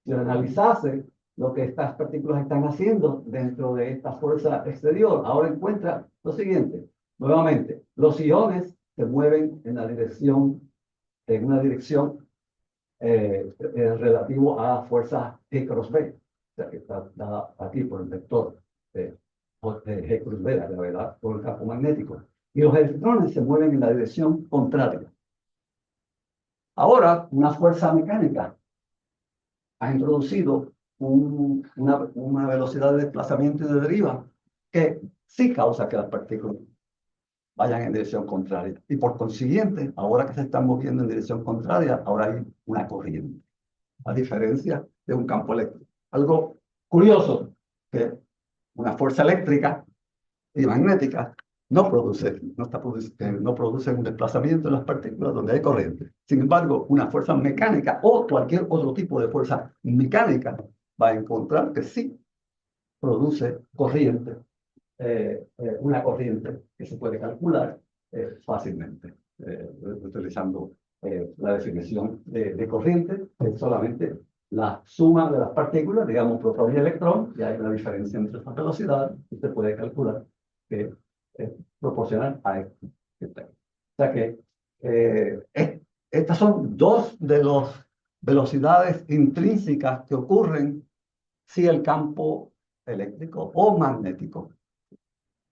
Si analizase lo que estas partículas están haciendo dentro de esta fuerza exterior. Ahora encuentra lo siguiente. Nuevamente, los iones se mueven en una dirección relativo a fuerza G cross B, o sea, que está dada aquí por el vector G cruz B, la gravedad por el campo magnético. Y los electrones se mueven en la dirección contraria. Ahora, una fuerza mecánica ha introducido una velocidad de desplazamiento y de deriva que sí causa que las partículas vayan en dirección contraria. Y por consiguiente, ahora que se están moviendo en dirección contraria, ahora hay una corriente, a diferencia de un campo eléctrico. Algo curioso, que una fuerza eléctrica y magnética no produce un desplazamiento de las partículas donde hay corriente. Sin embargo, una fuerza mecánica o cualquier otro tipo de fuerza mecánica va a encontrar que sí produce corriente, una corriente que se puede calcular fácilmente, utilizando la definición de corriente, que es solamente la suma de las partículas, digamos, protón y electrón, y hay una diferencia entre estas velocidades, y se puede calcular que es proporcional a esto. O sea que estas son dos de las velocidades intrínsecas que ocurren si el campo eléctrico o magnético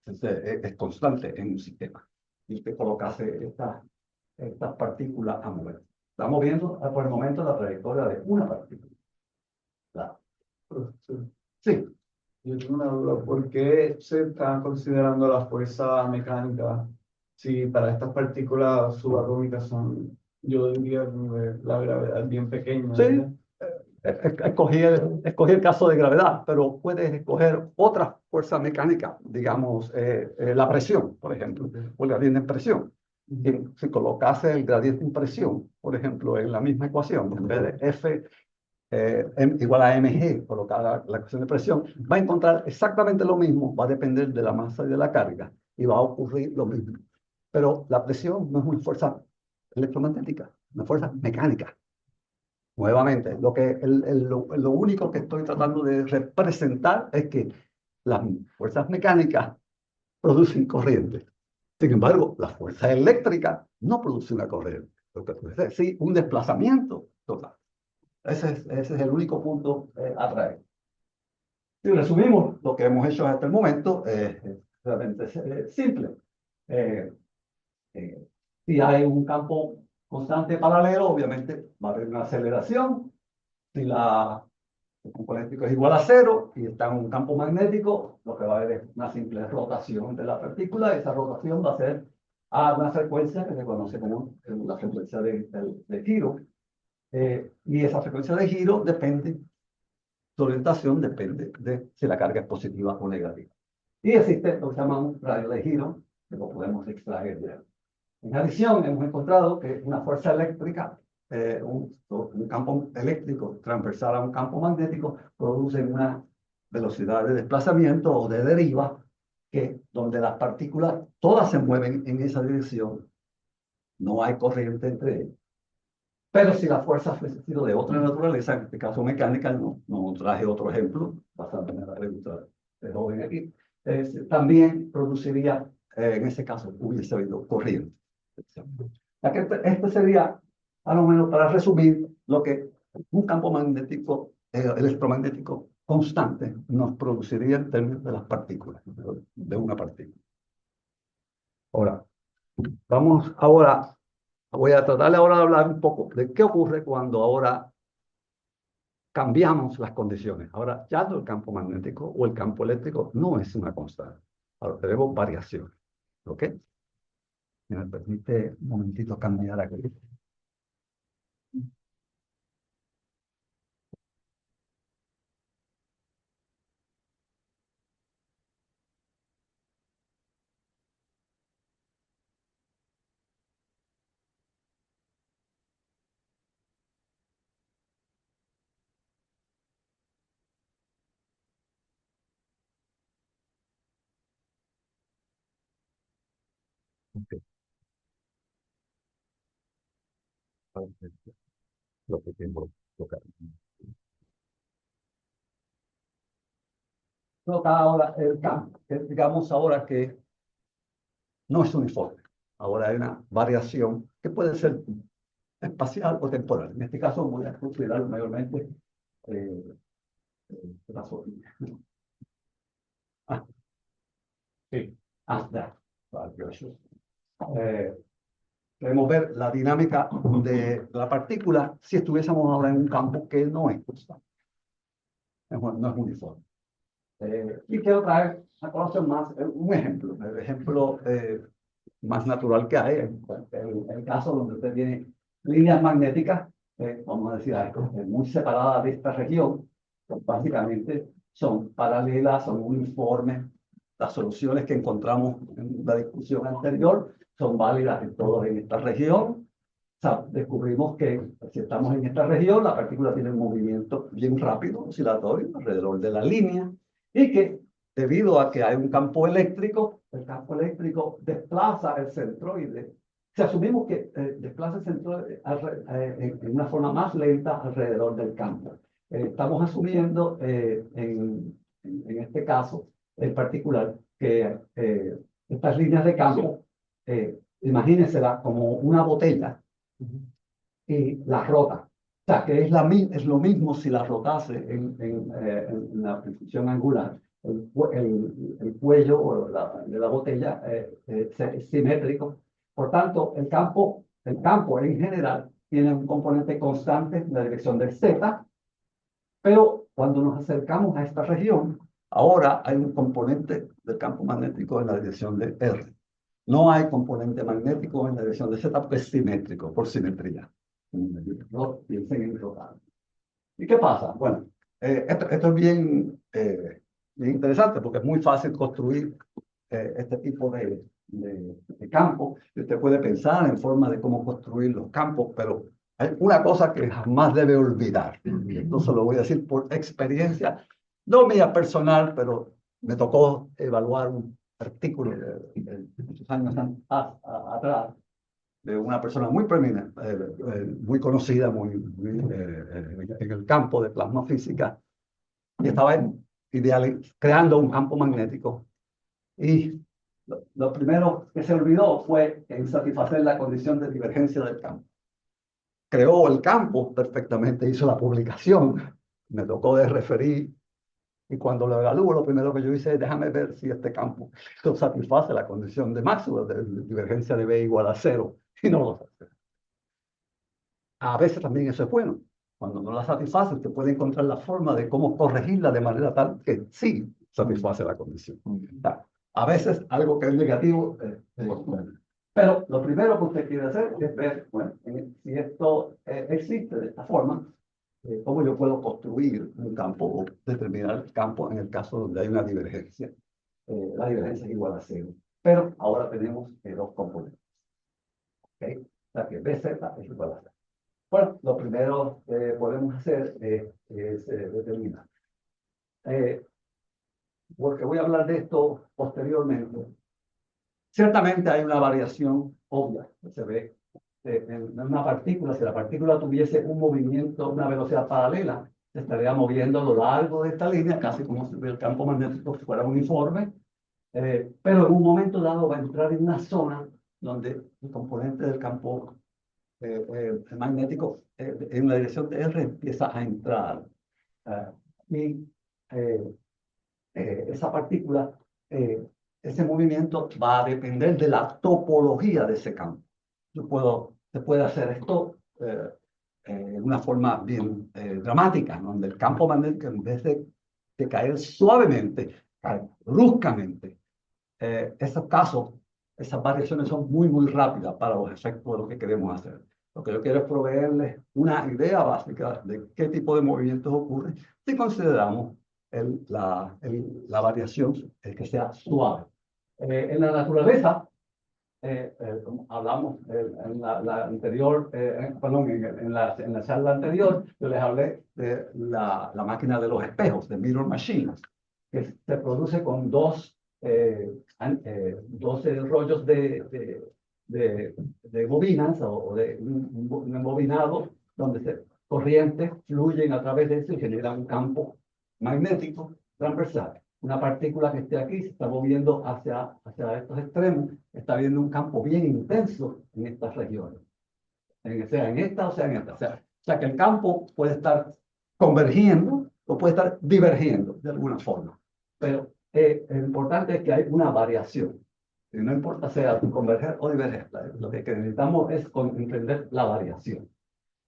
es constante en un sistema. Y usted colocase estas partículas a mover. Estamos viendo por el momento la trayectoria de una partícula. La- Sí, Yo tengo una duda, ¿por qué se está considerando la fuerza mecánica si para estas partículas subatómicas son, yo diría, la gravedad bien pequeña, sí. ¿verdad? Escogí el caso de gravedad, pero puedes escoger otra fuerza mecánica, digamos, la presión, por ejemplo, o el gradiente en presión. Y si colocase el gradiente en presión, por ejemplo, en la misma ecuación, en vez de F igual a mg, colocada la ecuación de presión, va a encontrar exactamente lo mismo, va a depender de la masa y de la carga, y va a ocurrir lo mismo. Pero la presión no es una fuerza electromagnética, es una fuerza mecánica. Nuevamente, lo único que estoy tratando de representar es que las fuerzas mecánicas producen corriente. Sin embargo, la fuerza eléctrica no produce una corriente. Lo que produce es sí un desplazamiento total. Ese es el único punto a traer. Si resumimos, lo que hemos hecho hasta el momento es realmente simple. Eh, si hay un campo constante paralelo, obviamente va a haber una aceleración. Si el campo eléctrico es igual a cero y está en un campo magnético, lo que va a haber es una simple rotación de la partícula. Esa rotación va a ser a una frecuencia que se conoce como la frecuencia de giro. Y esa frecuencia de giro depende, su orientación depende de si la carga es positiva o negativa. Y existe lo que se llama un radio de giro, que lo podemos extraer de él. En adición, hemos encontrado que una fuerza eléctrica, un campo eléctrico transversal a un campo magnético, produce una velocidad de desplazamiento o de deriva, que donde las partículas todas se mueven en esa dirección, no hay corriente entre ellas. Pero si la fuerza fuese sido de otra naturaleza, en este caso mecánica, no traje otro ejemplo, basándome en la pregunta de joven aquí, también produciría, en ese caso, hubiese habido corriente. Ya que este sería, a lo menos para resumir, lo que un campo magnético, electromagnético constante nos produciría en términos de las partículas, de una partícula. Ahora, voy a tratar ahora de hablar un poco de qué ocurre cuando ahora cambiamos las condiciones. Ahora ya no el campo magnético o el campo eléctrico no es una constante. Ahora tenemos variaciones. ¿Ok? ¿Me permite un momentito cambiar aquí? Ok. Lo que tengo que tocar. nota ahora el campo, digamos ahora que no es uniforme. Ahora hay una variación que puede ser espacial o temporal. En este caso voy a considerar mayormente eh, la zona. Ah, sí. Ya. Vale, gracias. Podemos ver la dinámica de la partícula si estuviésemos ahora en un campo que no es constante, no es uniforme. Y quiero traer a colación más un ejemplo, el ejemplo más natural que hay, el caso donde usted tiene líneas magnéticas, vamos a decir algo, muy separadas de esta región, pues básicamente son paralelas, son uniformes. Las soluciones que encontramos en la discusión anterior son válidas en esta región. O sea, descubrimos que si estamos en esta región, la partícula tiene un movimiento bien rápido, oscilatorio, alrededor de la línea, y que debido a que hay un campo eléctrico, el campo eléctrico desplaza el centroide. Si asumimos que desplaza el centroide en una forma más lenta alrededor del campo. Estamos asumiendo en este caso en particular que estas líneas de campo, imagínensela como una botella y la rota. O sea, que es lo mismo si la rotase en la función angular. El cuello de la botella es simétrico. Por tanto, el campo en general tiene un componente constante en la dirección del Z, pero cuando nos acercamos a esta región, ahora hay un componente del campo magnético en la dirección de R. No hay componente magnético en la dirección de Z porque es simétrico, por simetría. No piensen en rotar. ¿Y qué pasa? Bueno, esto es bien interesante porque es muy fácil construir este tipo de campo. Y usted puede pensar en forma de cómo construir los campos, pero hay una cosa que jamás debe olvidar. Y esto se lo voy a decir por experiencia, no mía personal, pero me tocó evaluar un artículo de muchos años atrás de una persona muy preeminente, muy conocida, en el campo de plasma física, y estaba creando un campo magnético. Y lo primero que se olvidó fue en satisfacer la condición de divergencia del campo. Creó el campo perfectamente, hizo la publicación, me tocó de referir, y cuando lo evalúo, lo primero que yo hice es déjame ver si este campo satisface la condición de Maxwell, de divergencia de B igual a 0, y no lo satisface. A veces también eso es bueno. Cuando no la satisface, usted puede encontrar la forma de cómo corregirla de manera tal que sí satisface la condición. O sea, a veces algo que es negativo es bueno. Pero lo primero que usted quiere hacer es ver, bueno, si esto existe de esta forma, cómo yo puedo construir un campo o determinar el campo en el caso donde hay una divergencia. La divergencia es igual a 0. Pero ahora tenemos dos componentes. ¿Okay? O sea que BZ es igual a 0. Bueno, lo primero que podemos hacer es determinar. Porque voy a hablar de esto posteriormente. Ciertamente hay una variación obvia que se ve en una partícula. Si la partícula tuviese un movimiento, una velocidad paralela, se estaría moviendo a lo largo de esta línea, casi como si el campo magnético fuera uniforme. Pero en un momento dado va a entrar en una zona donde el componente del campo magnético en la dirección de R empieza a entrar. Y esa partícula, ese movimiento va a depender de la topología de ese campo. Se puede hacer esto de una forma bien dramática, donde el campo magnético, en vez de caer suavemente, cae bruscamente. Esos casos, esas variaciones son muy rápidas para los efectos de lo que queremos hacer. Lo que yo quiero es proveerles una idea básica de qué tipo de movimientos ocurren si consideramos la variación que sea suave. En la naturaleza, como hablamos en la anterior, perdón, en la charla anterior, yo les hablé de la máquina de los espejos, de Mirror Machine, que se produce con 12 rollos de bobinas o de un embobinado donde corrientes fluyen a través de eso y generan un campo magnético transversal. una partícula que esté aquí se está moviendo hacia estos extremos, está viendo un campo bien intenso en estas regiones. Sea en esta o sea en esta. O sea que el campo puede estar convergiendo o puede estar divergiendo de alguna forma. Pero lo importante es que hay una variación. Y no importa sea converger o diverger, lo que necesitamos es entender la variación.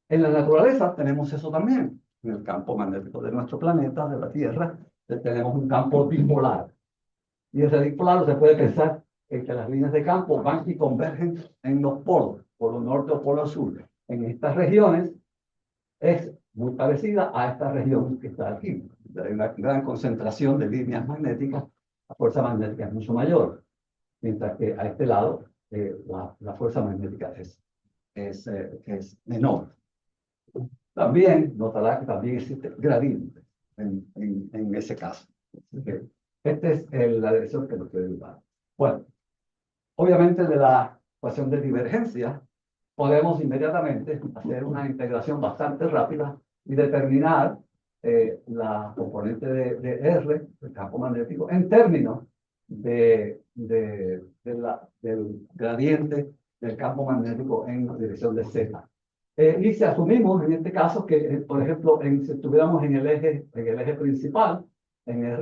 En la naturaleza tenemos eso también. En el campo magnético de nuestro planeta, de la Tierra, tenemos un campo dipolar. Y ese dipolar se puede pensar en que las líneas de campo van y convergen en los polos, polo norte o polo sur. En estas regiones es muy parecida a esta región que está aquí. Hay una gran concentración de líneas magnéticas, la fuerza magnética es mucho mayor, mientras que a este lado la fuerza magnética es menor. También notará que también existe gradiente en ese caso. Esta es la dirección que nos puede ayudar. Bueno, obviamente de la ecuación de divergencia podemos inmediatamente hacer una integración bastante rápida y determinar la componente de R, el campo magnético, en términos del gradiente del campo magnético en la dirección de Z. Y si asumimos en este caso que, por ejemplo, si estuviéramos en el eje principal,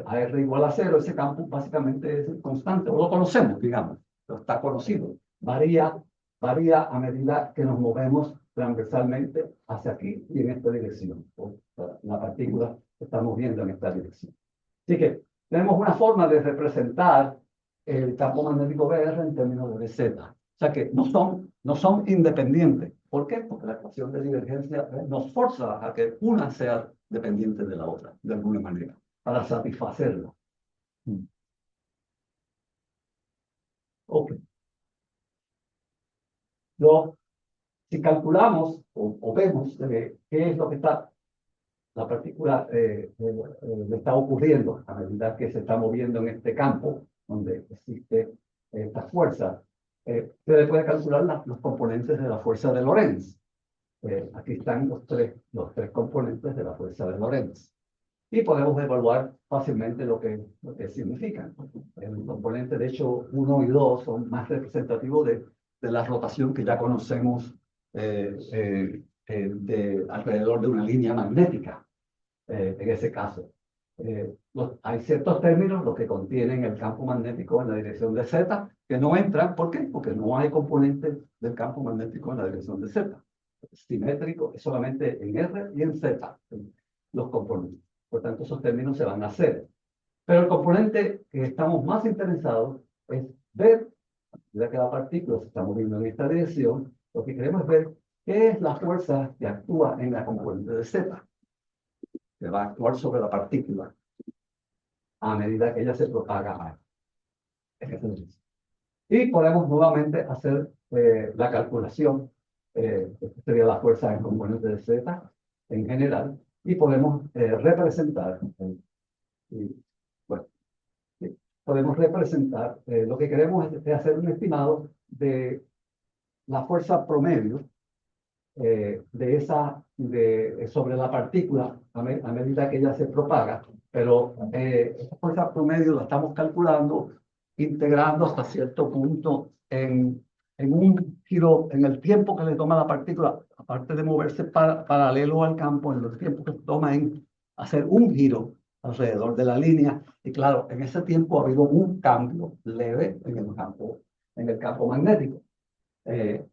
a R igual a 0, ese campo básicamente es constante, o lo conocemos, digamos, está conocido. Varía a medida que nos movemos transversalmente hacia aquí y en esta dirección. La partícula que estamos viendo en esta dirección. Así que tenemos una forma de representar el campo magnético BR en términos de Z. O sea que no son independientes. ¿Por qué? Porque la ecuación de divergencia nos forza a que una sea dependiente de la otra, de alguna manera, para satisfacerla. Ok. Si calculamos o vemos qué es lo que la partícula le está ocurriendo a medida que se está moviendo en este campo donde existe esta fuerza, se le puede calcular los componentes de la fuerza de Lorentz. Aquí están los tres componentes de la fuerza de Lorentz. Y podemos evaluar fácilmente lo que significan. El componente, de hecho, 1 y 2 son más representativos de la rotación que ya conocemos alrededor de una línea magnética, en ese caso. Hay ciertos términos, los que contienen el campo magnético en la dirección de Z, que no entran. ¿Por qué? Porque no hay componentes del campo magnético en la dirección de Z. Simétrico es solamente en R y en Z, los componentes. Por tanto, esos términos se van a hacer. Pero el componente que estamos más interesados es ver, ya que la partícula se está moviendo en esta dirección, lo que queremos es ver qué es la fuerza que actúa en la componente de Z, que va a actuar sobre la partícula a medida que ella se propaga. Y podemos nuevamente hacer la calculación, esta sería la fuerza en componente de Z en general, y podemos representar, podemos representar, lo que queremos es hacer un estimado de la fuerza promedio sobre la partícula a medida que ella se propaga, pero esa fuerza promedio la estamos calculando integrando hasta cierto punto en un giro, en el tiempo que le toma a la partícula, aparte de moverse paralelo al campo, en los tiempos que toma en hacer un giro alrededor de la línea. Y claro, en ese tiempo ha habido un cambio leve en el campo magnético.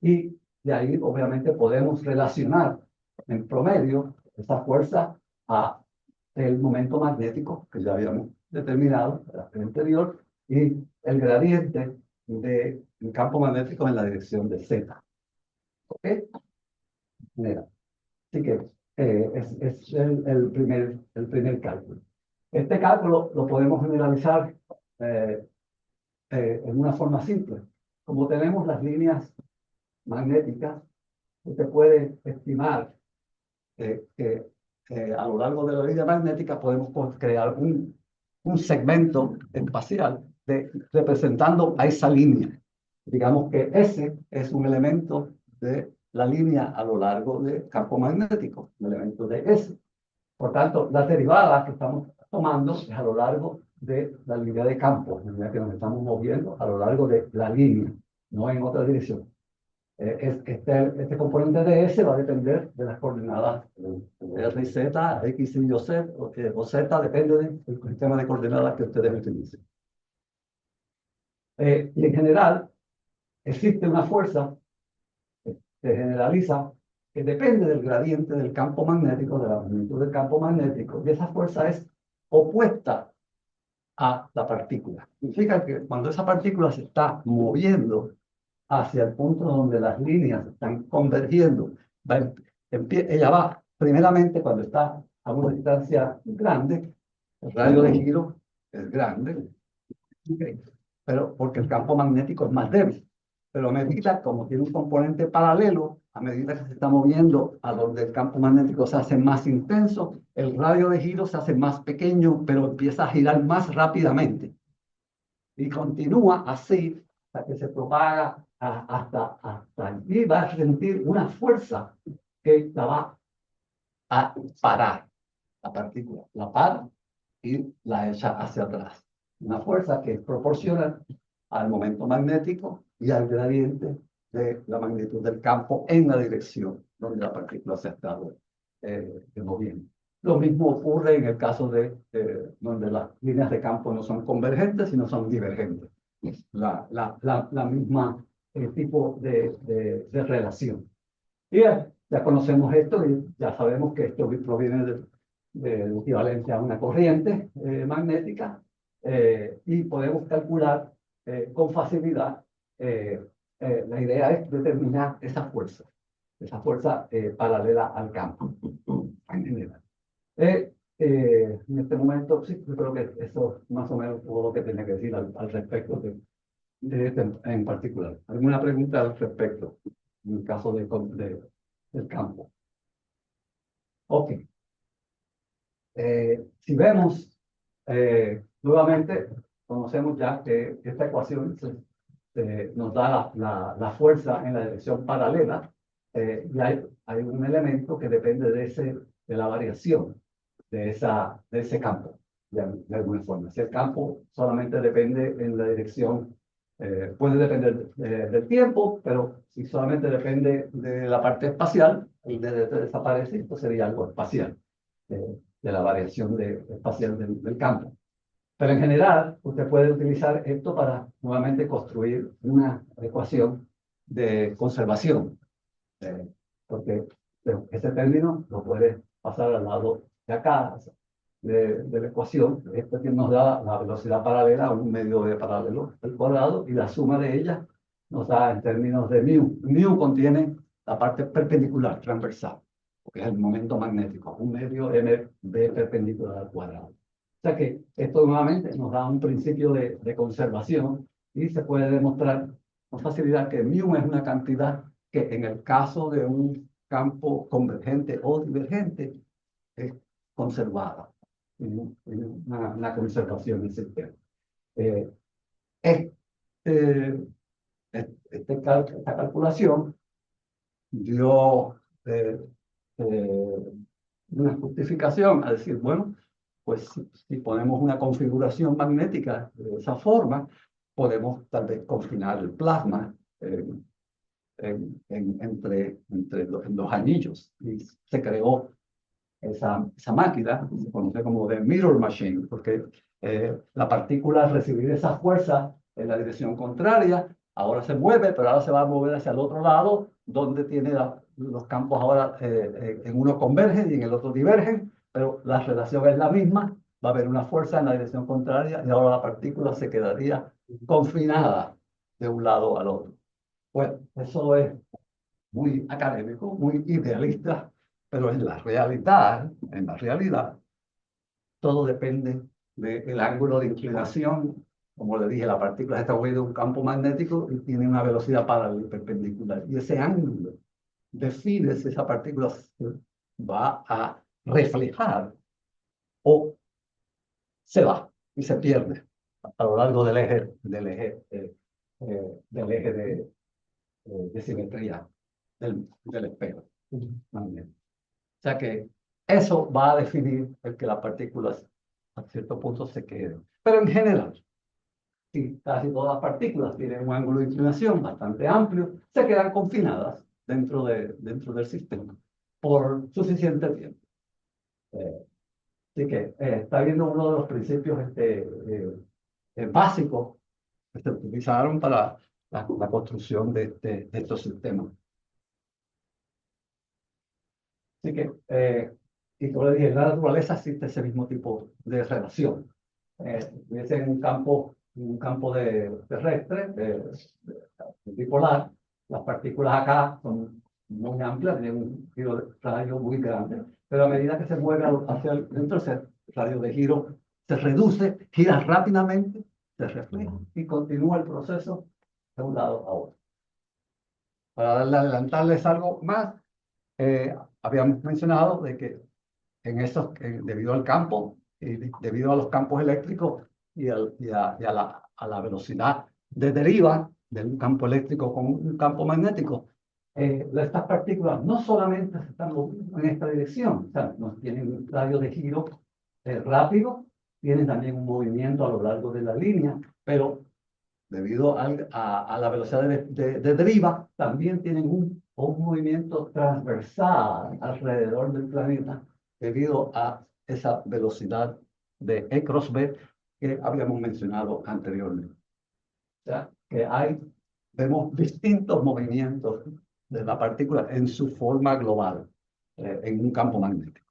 Y de ahí, obviamente, podemos relacionar en promedio esa fuerza a el momento magnético que ya habíamos determinado en la clase anterior y el gradiente del campo magnético en la dirección de Z. ¿Ok? Mira. Así que es el primer cálculo. Este cálculo lo podemos generalizar en una forma simple. Como tenemos las líneas magnéticas, usted puede estimar que a lo largo de la línea magnética podemos crear un segmento espacial representando a esa línea. Digamos que ese es un elemento de la línea a lo largo del campo magnético, un elemento de S. Por tanto, las derivadas que estamos tomando es a lo largo de la línea de campo, en la que nos estamos moviendo a lo largo de la línea, no en otra dirección. Este componente de S va a depender de las coordenadas R y Z, X, Y o Z, depende del sistema de coordenadas que ustedes utilicen. Y en general, existe una fuerza que se generaliza que depende del gradiente del campo magnético, de la magnitud del campo magnético, y esa fuerza es opuesta a la partícula. Significa que cuando esa partícula se está moviendo hacia el punto donde las líneas están convergiendo, ella va primeramente cuando está a una distancia grande, el radio de giro es grande, ¿okay? Pero porque el campo magnético es más débil. Pero a medida, como tiene un componente paralelo, a medida que se está moviendo a donde el campo magnético se hace más intenso, el radio de giro se hace más pequeño, pero empieza a girar más rápidamente. Y continúa así hasta que se propaga hasta allí. Va a sentir una fuerza que la va a parar, la partícula. La para y la echa hacia atrás. Una fuerza que es proporcional al momento magnético y al gradiente de la magnitud del campo en la dirección donde la partícula se está moviendo. Lo mismo ocurre en el caso de donde las líneas de campo no son convergentes, sino son divergentes. La misma tipo de relación. Y ya conocemos esto y ya sabemos que esto proviene de equivalencia a una corriente magnética y podemos calcular con facilidad. La idea es determinar esa fuerza paralela al campo en general. En este momento, sí, yo creo que eso es más o menos todo lo que tenía que decir al respecto de este en particular. ¿Alguna pregunta al respecto en el caso del campo? Ok. Si vemos, nuevamente, conocemos ya que esta ecuación nos da la fuerza en la dirección paralela y hay un elemento que depende de la variación de ese campo, de alguna forma. Si el campo solamente depende en la dirección, puede depender del tiempo, pero si solamente depende de la parte espacial, el DDT desaparece, esto sería algo espacial, de la variación espacial del campo. Pero en general, usted puede utilizar esto para nuevamente construir una ecuación de conservación, porque ese término lo puede pasar al lado de acá, de la ecuación. Esto que nos da la velocidad paralela a un medio de paralelo al cuadrado, y la suma de ellas nos da en términos de mu. Mu contiene la parte perpendicular, transversal, porque es el momento magnético, un medio mb perpendicular al cuadrado. O sea que esto nuevamente nos da un principio de conservación y se puede demostrar con facilidad que mu es una cantidad que en el caso de un campo convergente o divergente es conservada, una conservación del sistema. Esta calculación dio una justificación a decir, bueno, pues si ponemos una configuración magnética de esa forma, podemos tal vez confinar el plasma entre los anillos. Y se creó esa máquina, que se conoce como the mirror machine, porque la partícula al recibir esa fuerza en la dirección contraria, ahora se mueve, pero ahora se va a mover hacia el otro lado, donde tiene los campos ahora en uno convergen y en el otro divergen, pero la relación es la misma, va a haber una fuerza en la dirección contraria y ahora la partícula se quedaría confinada de un lado al otro. Bueno, eso es muy académico, muy idealista, pero en la realidad, todo depende del ángulo de inclinación. Como le dije, la partícula se está moviendo en un campo magnético y tiene una velocidad paralela y perpendicular. Y ese ángulo define si esa partícula va a reflejar o se va y se pierde a lo largo del eje de simetría del espejo magnético. O sea que eso va a definir el que las partículas a cierto punto se queden. Pero en general, si casi todas las partículas tienen un ángulo de inclinación bastante amplio, se quedan confinadas dentro del sistema por suficiente tiempo. Así que está viendo uno de los principios básicos que se utilizaron para la construcción de estos sistemas. Así que, y como le dije, en la naturaleza existe ese mismo tipo de relación. Hubiese en un campo terrestre, bipolar, las partículas acá son muy amplias, tienen un giro de radio muy grande, pero a medida que se mueve hacia el centro, el radio de giro se reduce, gira rápidamente, se refleja y continúa el proceso de un lado a otro. Para adelantarles algo más, habíamos mencionado de que debido al campo, y debido a los campos eléctricos y a la velocidad de deriva de un campo eléctrico con un campo magnético, estas partículas no solamente se están moviendo en esta dirección, o sea, no tienen un radio de giro rápido, tienen también un movimiento a lo largo de la línea, pero debido a la velocidad de deriva, también tienen un movimiento transversal alrededor del planeta debido a esa velocidad de E cross B que habíamos mencionado anteriormente. O sea, que vemos distintos movimientos de la partícula en su forma global en un campo magnético.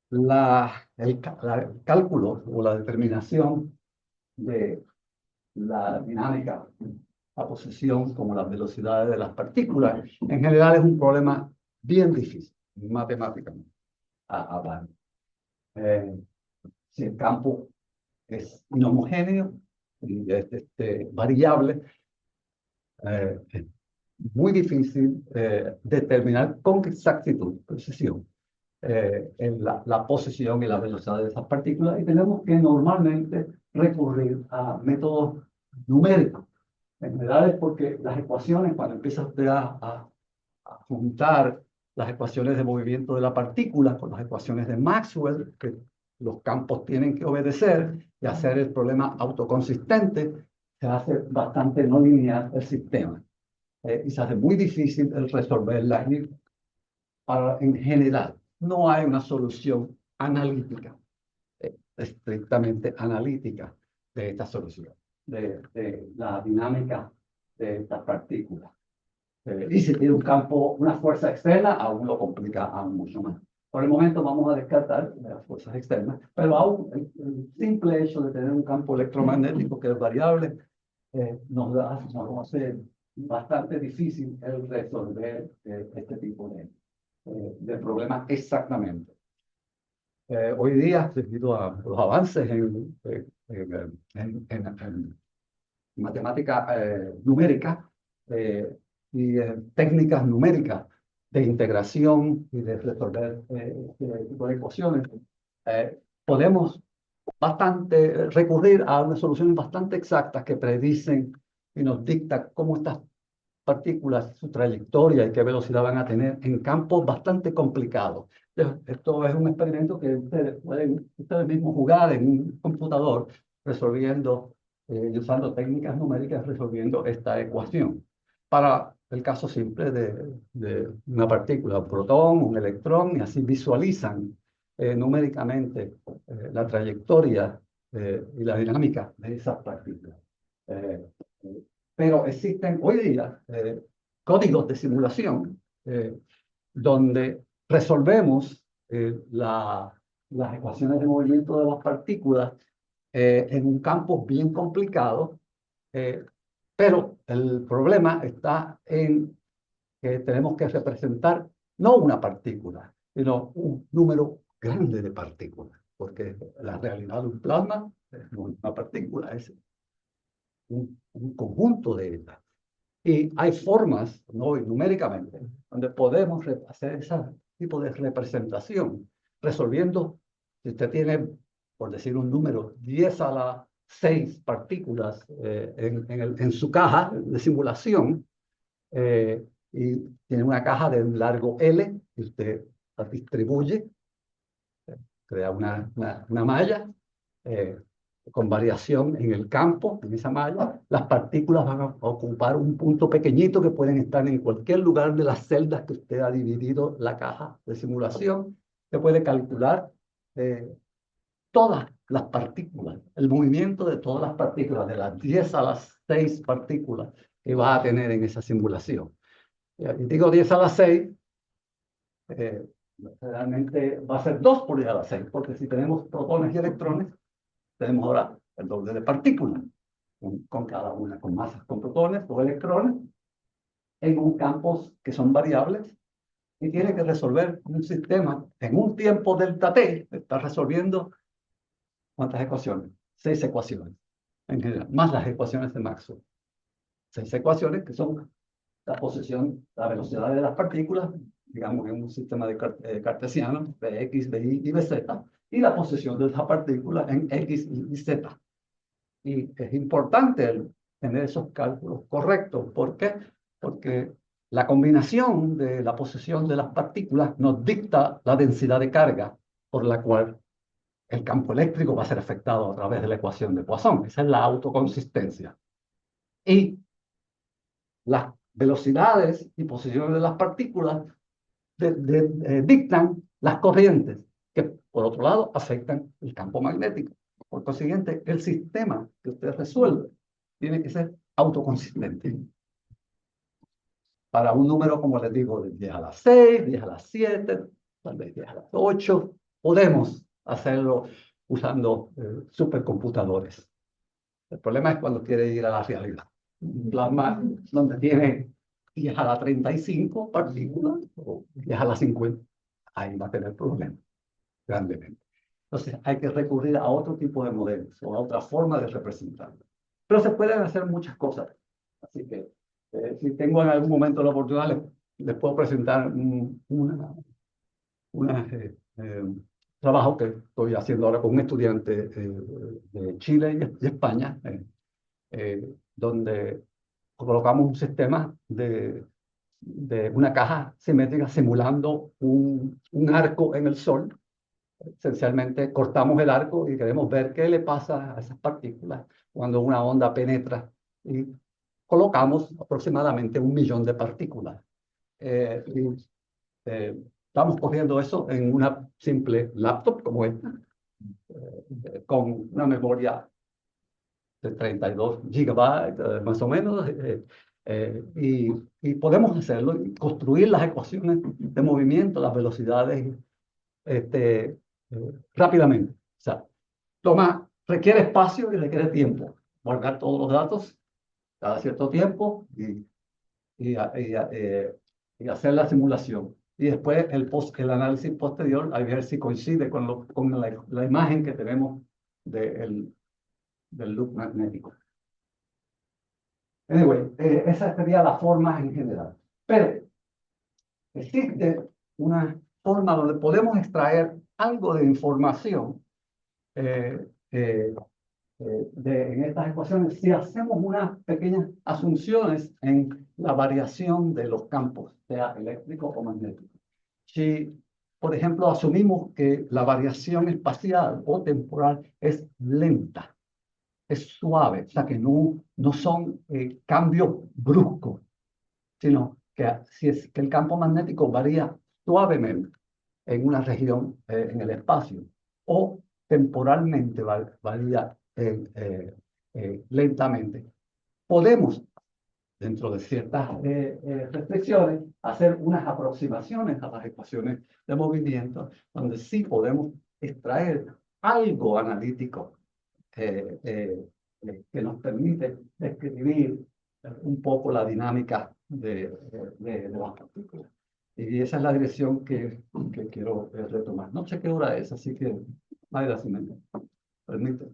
El cálculo o la determinación de la dinámica, la posición como las velocidades de las partículas, en general es un problema bien difícil, matemáticamente hablando. Si el campo es inhomogéneo y es variable, es muy difícil determinar con exactitud, precisión, en la posición y la velocidad de esas partículas, y tenemos que normalmente recurrir a métodos numéricos. En general es porque las ecuaciones, cuando empieza usted a juntar las ecuaciones de movimiento de la partícula con las ecuaciones de Maxwell, que los campos tienen que obedecer, y hacer el problema autoconsistente, se hace bastante no lineal el sistema. Y se hace muy difícil el resolverla. En general, no hay una solución analítica, estrictamente analítica de esta solución, de la dinámica de estas partículas. Y si tiene un campo, una fuerza externa, aún lo complica aún mucho más. Por el momento vamos a descartar las fuerzas externas, pero aún el simple hecho de tener un campo electromagnético que es variable nos hace bastante difícil el resolver este tipo de problemas exactamente. Hoy día, debido a los avances en matemática numérica y técnicas numéricas de integración y de resolver este tipo de ecuaciones, podemos recurrir a unas soluciones bastante exactas que predicen y nos dictan cómo estas partículas, su trayectoria y qué velocidad van a tener en campos bastante complicados. Esto es un experimento que pueden ustedes mismos jugar en un computador resolviendo y usando técnicas numéricas resolviendo esta ecuación. Para el caso simple de una partícula, un protón, un electrón, y así visualizan numéricamente la trayectoria y la dinámica de esas partículas. Pero existen hoy día códigos de simulación donde resolvemos las ecuaciones de movimiento de las partículas en un campo bien complicado, pero el problema está en que tenemos que representar no una partícula, sino un número grande de partículas, porque la realidad de un plasma no es una partícula, es un conjunto de ellas. Y hay formas, no numéricamente, donde podemos hacer ese tipo de representación, resolviendo, si usted tiene, por decir un número, 10 a la 6 partículas en su caja de simulación, y tiene una caja de un largo L y usted la distribuye, crea una malla con variación en el campo, en esa malla. Las partículas van a ocupar un punto pequeñito que pueden estar en cualquier lugar de las celdas que usted ha dividido la caja de simulación. Se puede calcular todas las partículas, el movimiento de todas las partículas, de las 10 a las 6 partículas que va a tener en esa simulación. Y digo 10 a la 6, realmente va a ser 2 por 10 a la 6, porque si tenemos protones y electrones, tenemos ahora el doble de partículas, con cada una, con masas, con protones o electrones, en un campos que son variables, y tiene que resolver un sistema en un tiempo delta t, está resolviendo ¿cuántas ecuaciones? 6 ecuaciones, en general, más las ecuaciones de Maxwell. 6 ecuaciones que son la posición, la velocidad de las partículas, digamos en un sistema cartesiano, de X, de Y y de Z, y la posición de las partículas en X y Z. Y es importante tener esos cálculos correctos. ¿Por qué? Porque la combinación de la posición de las partículas nos dicta la densidad de carga por la cual el campo eléctrico va a ser afectado a través de la ecuación de Poisson. Esa es la autoconsistencia. Y las velocidades y posiciones de las partículas dictan las corrientes, que por otro lado afectan el campo magnético. Por consiguiente, el sistema que usted resuelve tiene que ser autoconsistente. Para un número, como les digo, de 10 a la 6, 10 a la 7, tal vez 10 a la 8, podemos hacerlo usando supercomputadores. El problema es cuando quiere ir a la realidad. Un plasma donde tiene 10 a la 35 partículas o 10 a la 50, ahí va a tener problemas grandemente. Entonces hay que recurrir a otro tipo de modelos o a otra forma de representarlo. Pero se pueden hacer muchas cosas. Así que si tengo en algún momento la oportunidad, les puedo presentar un trabajo que estoy haciendo ahora con un estudiante de Chile y España, donde colocamos un sistema de una caja simétrica simulando un arco en el Sol. Esencialmente cortamos el arco y queremos ver qué le pasa a esas partículas cuando una onda penetra, y colocamos aproximadamente 1 millón de partículas. Estamos cogiendo eso en una simple laptop como esta, con una memoria de 32 gigabytes, más o menos, y podemos hacerlo y construir las ecuaciones de movimiento, las velocidades, rápidamente. O sea, requiere espacio y requiere tiempo. Guardar todos los datos cada cierto tiempo y hacer la simulación. Y después el análisis posterior, a ver si coincide con la imagen que tenemos del loop magnético. Anyway, esa sería la forma en general. Pero existe una forma donde podemos extraer algo de información en estas ecuaciones si hacemos unas pequeñas asunciones en la variación de los campos, sea eléctrico o magnético. Si, por ejemplo, asumimos que la variación espacial o temporal es lenta, es suave, o sea que no son cambios bruscos, sino que que el campo magnético varía suavemente en una región en el espacio, o temporalmente varía lentamente. Podemos, dentro de ciertas restricciones, hacer unas aproximaciones a las ecuaciones de movimiento, donde sí podemos extraer algo analítico que nos permite describir un poco la dinámica de las partículas. Y esa es la dirección que quiero retomar. No sé qué hora es, así que, Mayra, si me permite.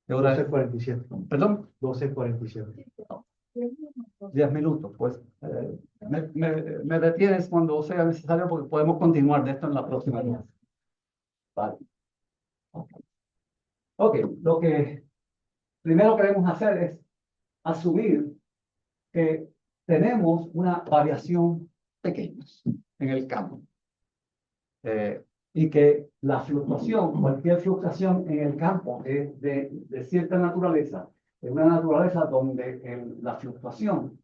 ¿Qué hora es? 12:47. ¿Perdón? 12:47. 10 minutos. Pues me detienes cuando sea necesario porque podemos continuar de esto en la próxima clase. Vale. Ok, lo que primero queremos hacer es asumir que tenemos una variación pequeña en el campo. Y que la fluctuación, cualquier fluctuación en el campo es de cierta naturaleza, es una naturaleza donde la fluctuación,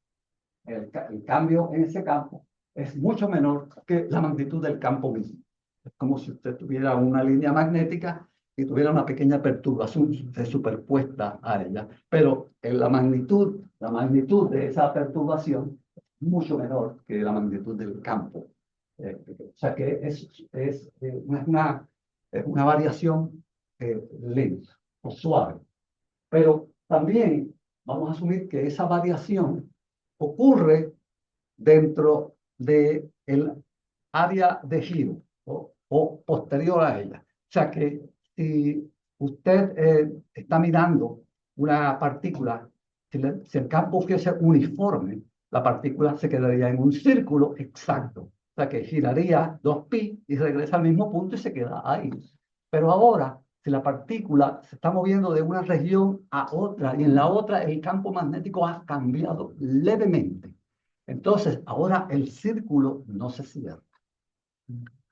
el cambio en ese campo es mucho menor que la magnitud del campo mismo. Es como si usted tuviera una línea magnética y tuviera una pequeña perturbación superpuesta a ella, pero en la magnitud de esa perturbación es mucho menor que la magnitud del campo. O sea que es una variación lenta o suave. Pero también vamos a asumir que esa variación ocurre dentro del área de giro o posterior a ella. O sea que si usted está mirando una partícula, si el campo fuese uniforme, la partícula se quedaría en un círculo exacto. O sea que giraría 2pi y regresa al mismo punto y se queda ahí. Pero ahora, si la partícula se está moviendo de una región a otra y en la otra el campo magnético ha cambiado levemente, entonces ahora el círculo no se cierra.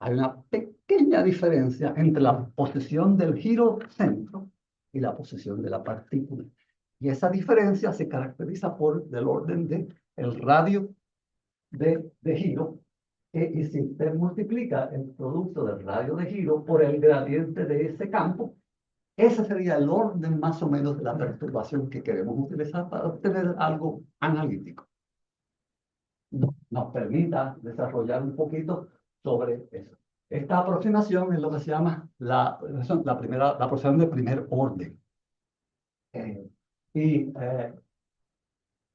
Hay una pequeña diferencia entre la posición del giro centro y la posición de la partícula. Y esa diferencia se caracteriza por del orden de el radio de giro. Y si usted multiplica el producto del radio de giro por el gradiente de ese campo, ese sería el orden más o menos de la perturbación que queremos utilizar para obtener algo analítico. Nos permita desarrollar un poquito sobre eso. Esta aproximación es lo que se llama la aproximación de primer orden.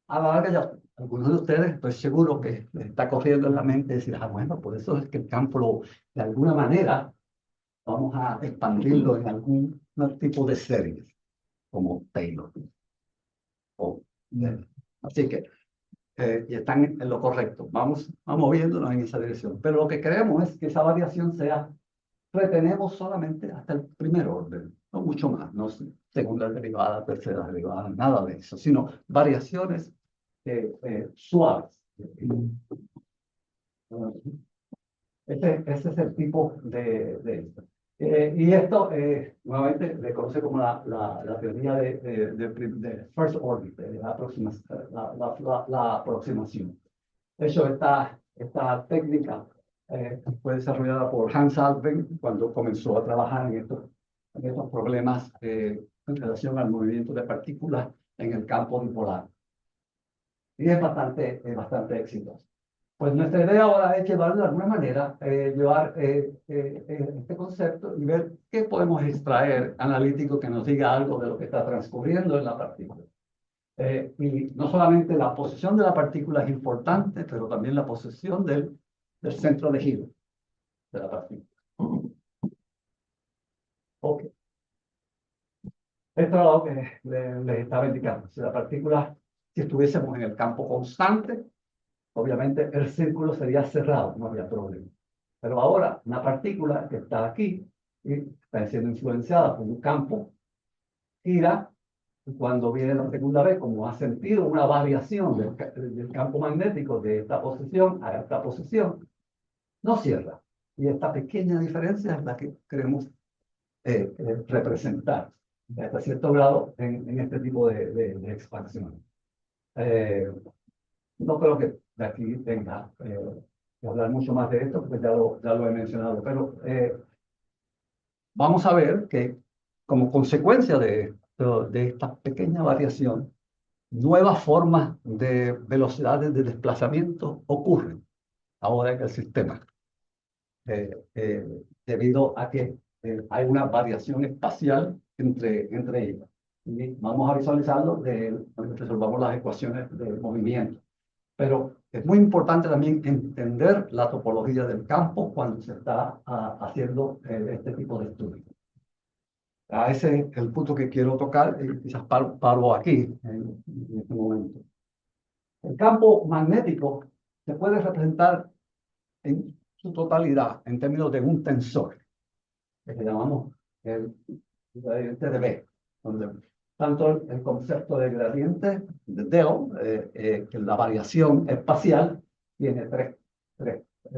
A la larga ya algunos de ustedes, estoy seguro que les está corriendo en la mente decir, bueno, por eso es que el campo de alguna manera vamos a expandirlo en algún tipo de series, como Taylor. Así que y están en lo correcto. Vamos moviéndonos en esa dirección. Pero lo que queremos es que esa variación sea, retenemos solamente hasta el primer orden, no mucho más, no segunda derivada, tercera derivada, nada de eso, sino variaciones suaves. Ese es el tipo de esto. Y esto, nuevamente, le conoce como la teoría de first order, de la aproximación. De hecho, esta técnica fue desarrollada por Hans Alfvén cuando comenzó a trabajar en estos problemas en relación al movimiento de partículas en el campo dipolar. Y es bastante exitoso. Pues nuestra idea ahora es llevar de alguna manera, llevar este concepto y ver qué podemos extraer analítico que nos diga algo de lo que está transcurriendo en la partícula. Y no solamente la posición de la partícula es importante, pero también la posición del centro de giro de la partícula. Ok. Esto es lo que les estaba indicando. Si la partícula, si estuviésemos en el campo constante, obviamente el círculo sería cerrado, no había problema. Pero ahora, una partícula que está aquí y está siendo influenciada por un campo, gira, y cuando viene la segunda vez, como ha sentido una variación del campo magnético de esta posición a esta posición, no cierra. Y esta pequeña diferencia es la que queremos representar hasta cierto grado en este tipo de expansión. No creo que de aquí tenga que hablar mucho más de esto, porque ya lo he mencionado, pero vamos a ver que como consecuencia de esta pequeña variación, nuevas formas de velocidades de desplazamiento ocurren ahora en el sistema, debido a que hay una variación espacial entre ellas. Y vamos a visualizarlo cuando resolvamos las ecuaciones de movimiento. Pero es muy importante también entender la topología del campo cuando se está haciendo este tipo de estudios. Ese es el punto que quiero tocar y quizás paro aquí en este momento. El campo magnético se puede representar en su totalidad en términos de un tensor, que llamamos el gradiente de B, donde tanto el concepto de gradiente, de Dell, que la variación espacial tiene tres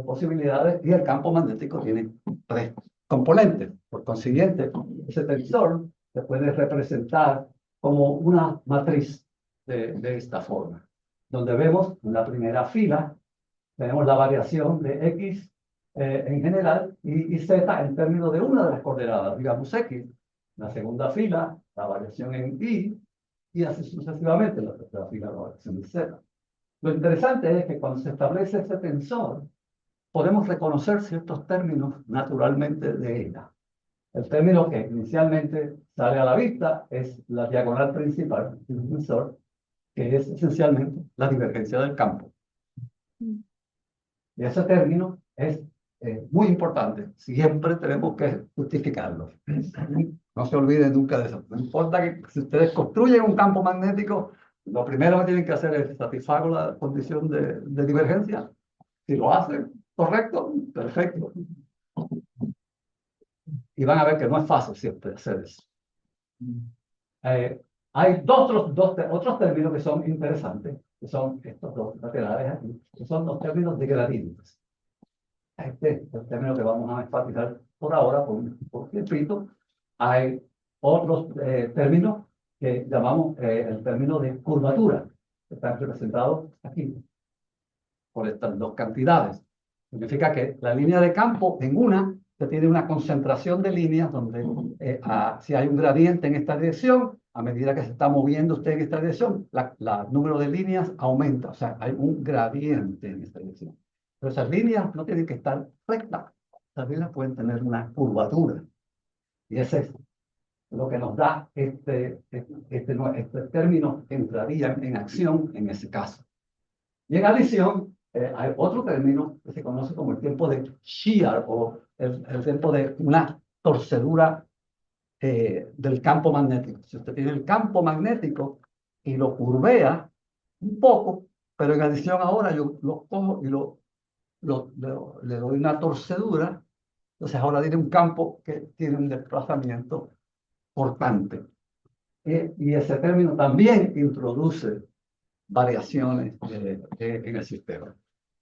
posibilidades y el campo magnético tiene tres componentes. Por consiguiente, ese tensor se puede representar como una matriz de esta forma, donde vemos en la primera fila, tenemos la variación de X en general y Z en términos de una de las coordenadas, digamos X. La segunda fila, la variación en y así sucesivamente en la tercera fila, la variación en Z. Lo interesante es que cuando se establece este tensor, podemos reconocer ciertos términos naturalmente de ella. El término que inicialmente sale a la vista es la diagonal principal del tensor, que es esencialmente la divergencia del campo. Y ese término es muy importante. Siempre tenemos que justificarlo. No se olviden nunca de eso. No importa que si ustedes construyen un campo magnético, lo primero que tienen que hacer es satisfacer la condición de divergencia. Si lo hacen correcto, perfecto. Y van a ver que no es fácil siempre hacer eso. Hay otros términos que son interesantes, que son estos dos laterales aquí, que son los términos de gradientes. Este es el término que vamos a enfatizar por ahora, por tiempito. Hay otros términos que llamamos el término de curvatura, que están representados aquí por estas dos cantidades. Significa que la línea de campo en una se tiene una concentración de líneas donde si hay un gradiente en esta dirección, a medida que se está moviendo usted en esta dirección, el número de líneas aumenta. O sea, hay un gradiente en esta dirección. Pero esas líneas no tienen que estar rectas. Esas líneas pueden tener una curvatura. Y ese es lo que nos da este término que entraría en acción en ese caso. Y en adición, hay otro término que se conoce como el tiempo de shear o el tiempo de una torcedura del campo magnético. Si usted tiene el campo magnético y lo curvea un poco, pero en adición ahora yo lo cojo y le doy una torcedura, entonces ahora tiene un campo que tiene un desplazamiento cortante. Y ese término también introduce variaciones en el sistema.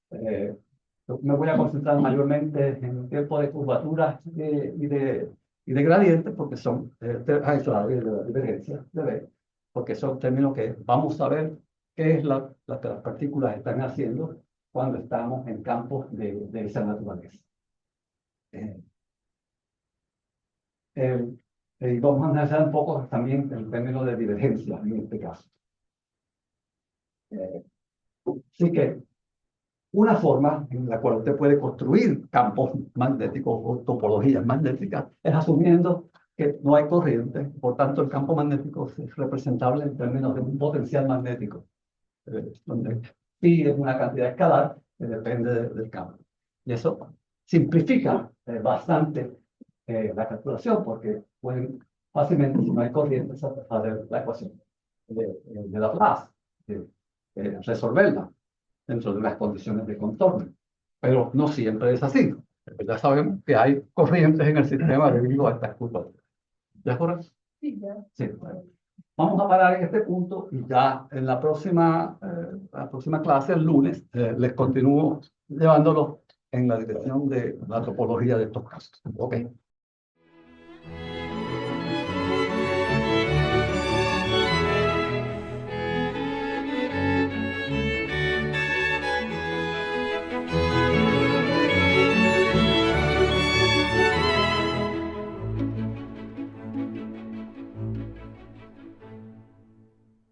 Me voy a concentrar mayormente en el tiempo de curvatura y de gradientes, porque son aislados, y de la divergencia de B, porque son términos que vamos a ver qué es lo que las partículas están haciendo cuando estamos en campos de esa naturaleza. Y vamos a analizar un poco también el término de divergencia en este caso. Así que una forma en la cual usted puede construir campos magnéticos o topologías magnéticas es asumiendo que no hay corriente, por tanto el campo magnético es representable en términos de un potencial magnético, donde pi es una cantidad escalar que depende del campo. Y eso simplifica bastante la calculación, porque pueden fácilmente, si no hay corriente, satisfacer la ecuación de Laplace, resolverla dentro de las condiciones de contorno. Pero no siempre es así. Ya sabemos que hay corrientes en el sistema debido a estas curvaturas. ¿De acuerdo? Sí, ya. Sí. Bueno. Vamos a parar en este punto y ya en la próxima clase, el lunes, les continúo llevándolos en la dirección de la topología de estos casos. Ok.